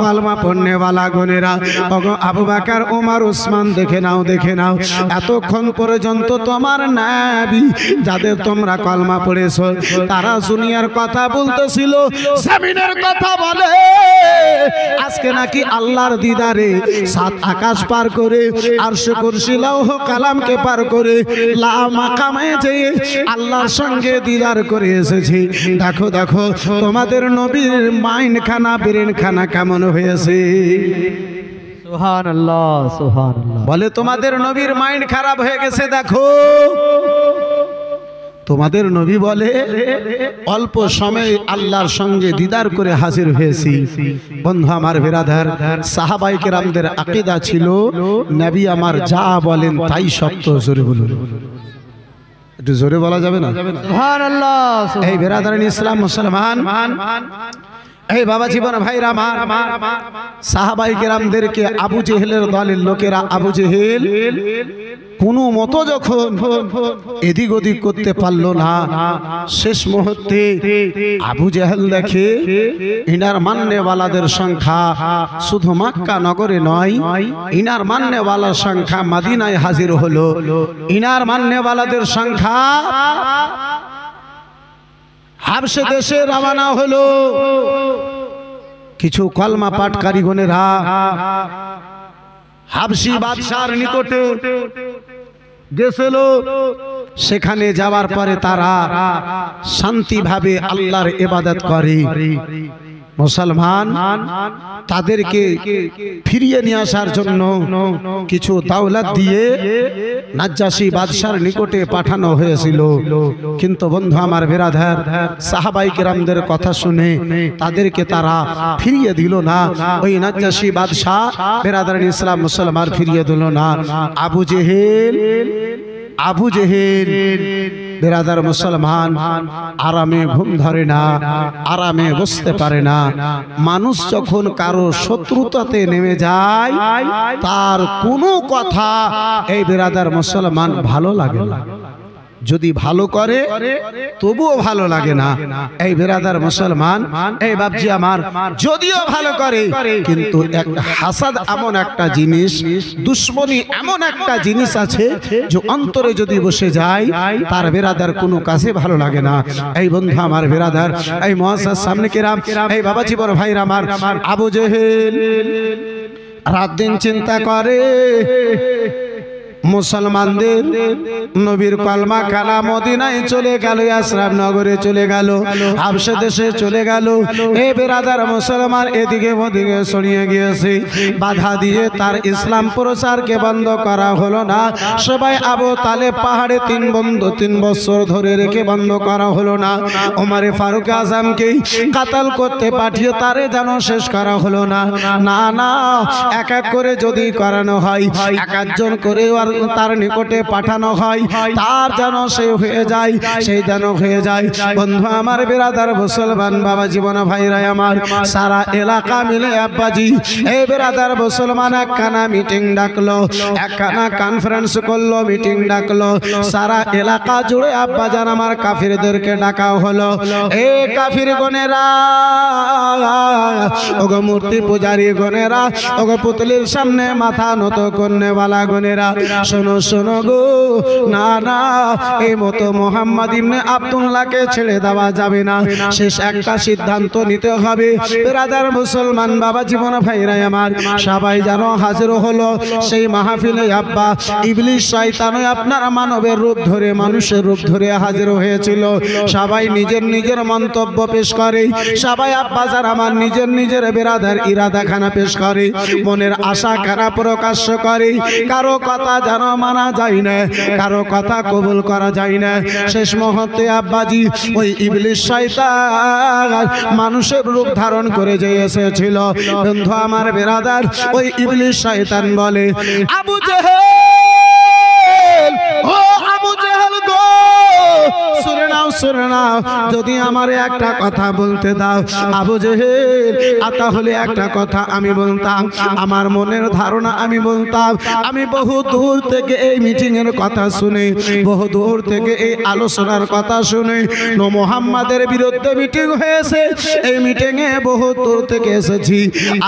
কলমা পড়নেওয়ালা গুনেরা, ওগো আবু বকর ওমর উসমান, দেখে নাও দেখে নাও, এতক্ষণ পর্যন্ত তোমার নবী যাদের তোমরা কলমা পড়েছো, তারা দুনিয়ার কথা বলতেছিল, জমিনের কথা বলে, আজকে নাকি আল্লাহর দিদারে 7 আকাশ পার করে আরশ কুরসি লৌহ কালামকে পার করে লা মাকামে যেয়ে আল্লাহর সঙ্গে দিদার করে এসেছি। দেখো দেখো তোমাদের নবীর মাইন্ড খানা, ব্রেন খানা কেমন হয়েছে। সুবহানাল্লাহ, সুবহানাল্লাহ। বলে তোমাদের নবীর মাইন্ড খারাপ হয়ে গেছে। দেখো তোমাদের নবী বলে অল্প সময়ে আল্লাহর সঙ্গে দিদার করে হাজির হয়েছি। বন্ধু আমার বেরাদার, সাহাবায়ে কেরামদের আকীদা ছিল নবী আমার যা বলেন তাই সত্য। জোরে বলুন, একটু জোরে বলা যাবে না? সুবহানাল্লাহ। এই বেরাদারান ইসলাম মুসলমান, এই বাবা জীবন ভাইরা আমার, সাহাবায়ে কেরামদেরকে আবু জেহেলের দলের লোকেরা, আবু জেহেল কোনো মতো যখন এদিক ওদিক করতে পারলো না, শেষ মুহূর্তে আবু জেহেল দেখে ইনার মান্যওয়ালাদের সংখ্যা শুধু মক্কা নগরে নয়, ইনার মান্যওয়ালার সংখ্যা মদিনায় হাজির হলো। ইনার মান্যওয়ালাদের সংখ্যা হাবশে দেশে রওনা হলো। কিছু কলমা পাঠকারী গণেরা হাবশি বাদশার নিকটে গেছিল, সেখানে যাওয়ার পরে তারা শান্তিভাবে আল্লাহর ইবাদত করে। মুসলমান তাদেরকে ফিরিয়ে নিয়ে আসার জন্য কিছু দাওলাত দিয়ে নাজ্জাশী বাদশার নিকটে পাঠানো হয়েছিল, কিন্তু বন্ধু আমার বিরাদার, সাহাবায়ে কেরামদের কথা শুনে তাদেরকে তারা ফিরিয়ে দিল না। ওই নাজ্জাশী বাদশা বিরাদার ইসলাম মুসলমান ফিরিয়ে দিল না। আবু জেহেল বিরাদার মুসলমান আরামে ঘুম ধরে না, আরামে বসতে পারে না। মানুষ যখন কারো শত্রুতাতে নেমে যায় তার কোনো কথা এই বিরাদার মুসলমান ভালো লাগে না। যদি ভালো করে তবুও ভালো লাগে না। এই বিরাদার মুসলমান, এই বাপজি আমার, যদিও ভালো করে কিন্তু একটা হাসাদ এমন একটা জিনিস, দুশ্মনী এমন একটা জিনিস আছে যে অন্তরে যদি বসে যায় তার বিরাদার কোনো কাছে ভালো লাগে না। এই বন্ধু আমার বিরাদার, এই মুআজ্জাজ সামনে কেরাম, এই বাবাজি বড় ভাইরা আমার, আবু জেহেল রাত দিন চিন্তা করে মুসলমানদের নবীর কলমা কালা মদিনায় চলে গেল, ইসরাম নগরে চলে গেল, হাবশা দেশে চলে গেল। এই বিরাদার মুসলমান এদিকে ওদিকে ছড়িয়ে গিয়েছে। বাধা দিয়ে তার ইসলাম প্রচারকে বন্ধ করা হলো না। সবাই আবু তালেব পাহাড়ে 3 বছর ধরে রেখে বন্ধ করা হলো না। ওমরে ফারুক আজমকে কাতাল করতে পাঠিয়ে তারে যেন শেষ করা হলো না। না না, এক এক করে যদি করানো হয়, এক একজন করে তার নিকটে পাঠানো হয়, তার যেন সে হয়ে যায়, সেই যেন হয়ে যায়। বন্ধু আমার বিরাদার মুসলমান বাবা জীবন ভাইরা আমার, সারা এলাকা মিলে আব্বাজি এই বিরাদার মুসলমান একখানা মিটিং ডাকলো, একখানা কনফারেন্স করলো, মিটিং ডাকলো। সারা এলাকা জুড়ে আব্বাজান আমার কাফিরদেরকে ডাকা হলো। এ কাফির গনেরা, ওগো মূর্তি পূজারী গনেরা, ওগো পুতলির সামনে মাথা নত করনেওয়ালা গনেরা, শোনো শোনো গো, না না, এই মতো মোহাম্মদ ইবনে আব্দুল্লাহকে ছেড়ে দেওয়া যাবে না। শেষ একটা সিদ্ধান্ত নিতে হবে। বিরাদার মুসলমান বাবা জীবন ভাইরা আমার, সবাই যেন হাজির হলো সেই মাহফিলে। আব্বা ইবলিস শয়তান আপনার মানবের রূপ ধরে, মানুষের রূপ ধরে হাজির হয়েছিল। সবাই নিজের নিজের মন্তব্য পেশ করে, সবাই আব্বা যারা আমার নিজের নিজের বিরাদার ইরাদাখানা পেশ করে, মনের আশা খানা প্রকাশ করে। কারো কথা যেন মানা যায় না, কারো কথা কবুল করা যায় না। শেষ মুহূর্তে আব্বাজি ওই ইবলিস শয়তান মানুষের রূপ ধারণ করে যে এসেছিল, বন্ধু আমার বিরাদার, ওই ইবলিস শয়তান বলে, আবু জেহেল, ও আবু জেহেল গো, শুনে নাও, শুনে নাও, যদি আমার একটা কথা বলতে দাও। আবু জেহেল, তাহলে একটা কথা আমি বলতাম, আমার মনের ধারণা আমি বলতাম। আমি বহু দূর থেকে এই মিটিং এর কথা শুনে, বহু দূর থেকে এই আলোচনার কথা শুনে, মুহাম্মাদের বিরুদ্ধে মিটিং হয়েছে, এই মিটিং এ বহু দূর থেকে এসেছি।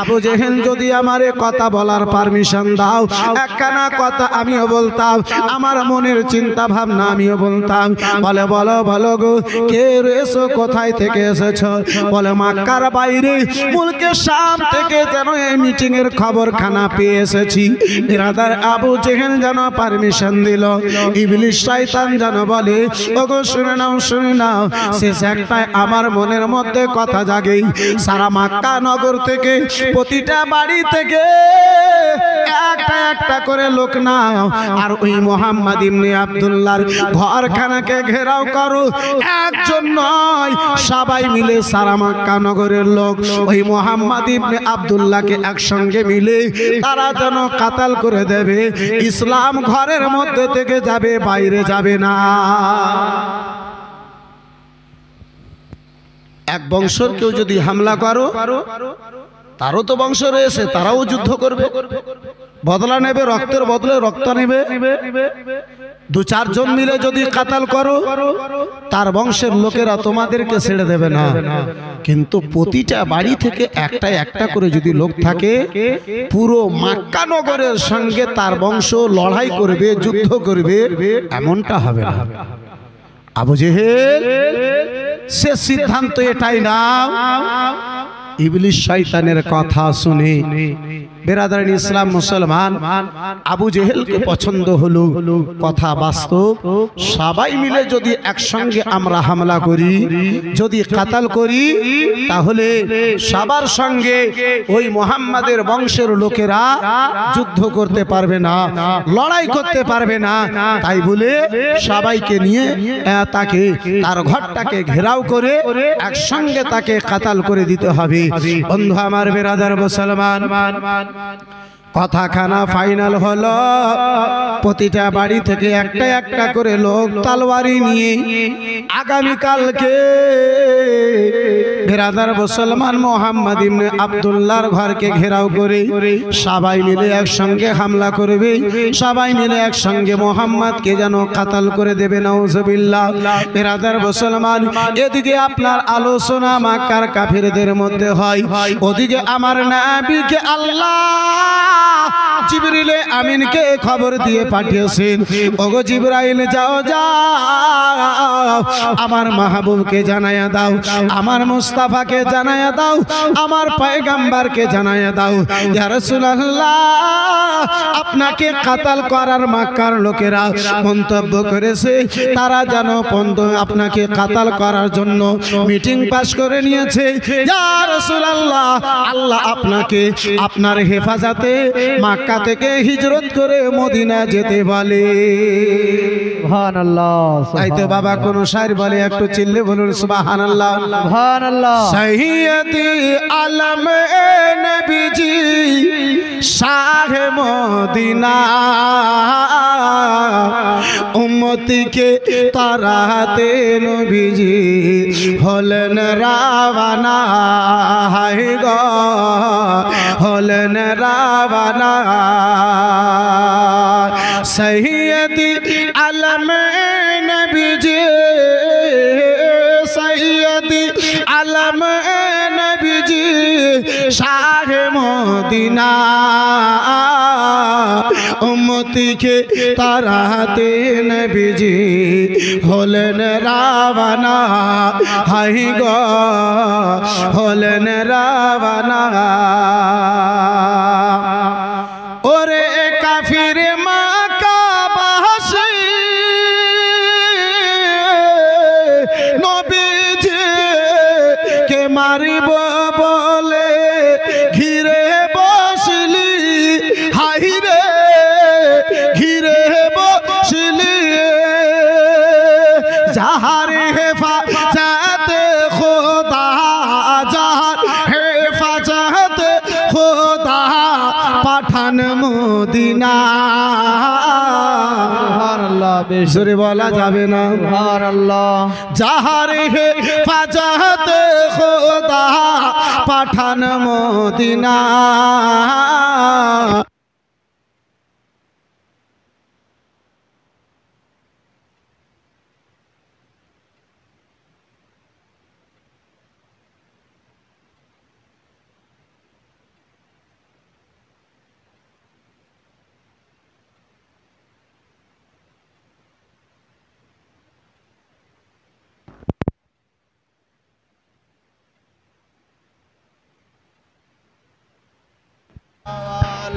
আবু জেহেল, যদি আমার কথা বলার পারমিশন দাও, একখানা কথা আমিও বলতাম, আমার মনের চিন্তা ভাবনা আমিও বলতাম। বলে, বলো বলো গো, কে রয়েছো, কোথায় থেকে এসেছো? বলে, মক্কার বাইরে মুলকে শাম থেকে যেন এই মিটিং এর খবর খানা পেয়ে এসেছি। বিরাদার আবু জেহেল যেন পারমিশন দিল। ইবলিস শয়তান যেন বলে, ওগো শুনে নাও, শুনে নাও, শেষ একটাই আমার মনের মধ্যে কথা জাগে। সারা মক্কা নগর থেকে, প্রতিটা বাড়ি থেকে একটা একটা করে লোক নাও, আর ওই মুহাম্মদ ইবনে আব্দুল্লাহর ঘরখানাকে ঘেরাও করো। একজন নয়, সবাই মিলে সারা মক্কা নগরের লোক ওই মুহাম্মদ ইবনে আব্দুল্লাহকে একসঙ্গে মিলে তারা যেন কাতাল করে দেবে। ইসলাম ঘরের মধ্যে থেকে যাবে, বাইরে যাবে না। এক বংশের কেউ যদি হামলা করো, তারও তো বংশ রয়েছে, তারাও যুদ্ধ করবে, বদলা নেবে, রক্তের বদলে রক্ত নেবে। 2-4 জন মিলে যদি কাতাল করো, তার বংশের লোকেরা তোমাদেরকে ছেড়ে দেবে না। কিন্তু প্রতিটা বাড়ি থেকে একটা একটা করে যদি লোক থাকে, পুরো মক্কা নগরের সঙ্গে তার বংশ লড়াই করবে, যুদ্ধ করবে, এমনটা হবে না। আবু জেহেল সে সিদ্ধান্ত এটাই নাও। ইবলিস শয়তানের কথা শুনে বেরাদারিন ইসলাম মুসলমান আবু জেহেলকে পছন্দ হলো, কথা বাস্তব। সবাই মিলে যদি একসঙ্গে আমরা হামলা করি, যদি কাতাল করি, তাহলে সবার সঙ্গে ওই মুহাম্মাদের বংশের লোকেরা যুদ্ধ করতে পারবে না, লড়াই করতে পারবে না। তাই বলে সবাইকে নিয়ে তাকে তার ঘরটাকে ঘেরাও করে একসঙ্গে তাকে কাতাল করে দিতে হবে। বন্ধু আমার বেরাদার মুসলমান, কথাখানা ফাইনাল হলো। প্রতিটা বাড়ি থেকে একটা একটা করে লোক তলোয়ারি নিয়ে আগামীকালকে বেরাদার মুসলমান মোহাম্মদ ইবনে আব্দুল্লাহর ঘরকে ঘেরাও করে সবাই মিলে একসঙ্গে হামলা করবে, সবাই মিলে একসঙ্গে মোহাম্মদকে যেন কাতাল করে দেবে। নাউজুবিল্লাহ। বেরাদার মুসলমান, এদিকে আপনার আলোচনা মক্কার কাফিরদের মধ্যে হয়, ওদিকে আমার নবীকে আল্লাহ জিবরিলে আমিনকে খবর দিয়ে পাঠিয়েছেন, ওগো জিবরাইল যাও যাও আমার মাহবুবকে জানায়া দাও, আমার মুস্তাফাকে জানায়া দাও, আমার পয়গম্বরকে জানায়া দাও, ইয়া রাসূলুল্লাহ আপনাকে কাতাল করার মক্কার লোকেরা মন্তব্য করেছে, তারা যেন আপনাকে কাতাল করার জন্য মিটিং পাস করে নিয়েছে। ইয়া রাসূলুল্লাহ আল্লাহ আপনাকে আপনার হেফাজতে মক্কা থেকে হিজরত করে মদিনা যেতে বলে। সুবহানাল্লাহ। তাই তো বাবা কোন শায়ের বলে, একটু চিল্লে বলুন সুবহানাল্লাহ। সুবহানাল্লাহ। সৈয়দি আলম নবীজি শাহ মদিনা, উম্মতিকে তারাতে নবীজি হলেন রাওয়ানা, হায় গো হলেন রাওয়ানা। সৈয়দি আলম নবীজি, সৈয়দি আলম নবীজি শাহ মদিনা, উম্মতিকে তারাতে নবীজি হলেন রাওয়ানা, হায় গো হলেন রাওয়ানা। ওরে কাফির মক্কা বাসী নবীজি কে মারিব বলে ঘিরে বসলি, হাইরে ঘিরে বসলি, যাহার হেফাজতে খোদা, যাহার হেফাজতে খোদা পাঠান মদিনা। সুবহানাল্লাহ। বেশ জোরে বলা যাবে না? সুবহানাল্লাহ। যাহার হেফাজতে খোদা পাঠান মদিনা।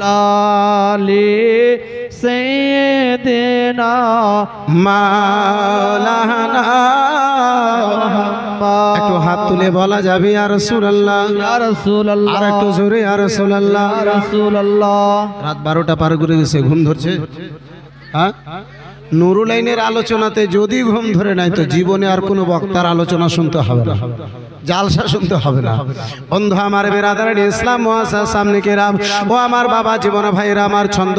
লালি সাইয়্যিদিনা মাওলানা। একটু হাত তুলে বলা যাবে ইয়া রাসূলুল্লাহ? ইয়া রাসূলুল্লাহ। আর একটু জোরে ইয়া রাসূলুল্লাহ। ইয়া রাসূলুল্লাহ। রাত 12টা পার করে গেছে, ঘুম ধরছে? হ্যাঁ, নুরুল আইনের আলোচনাতে যদি ঘুম ধরে নাই তো জীবনে আর কোনো বক্তার আলোচনা শুনতে হবে না, জালসা শুনতে হবে না। বন্ধু আমার বেরাদার ইসলাম মুআসসাসা সামনে কেরাম, ও আমার বাবা জীবন ভাইরা, আমার ছন্দ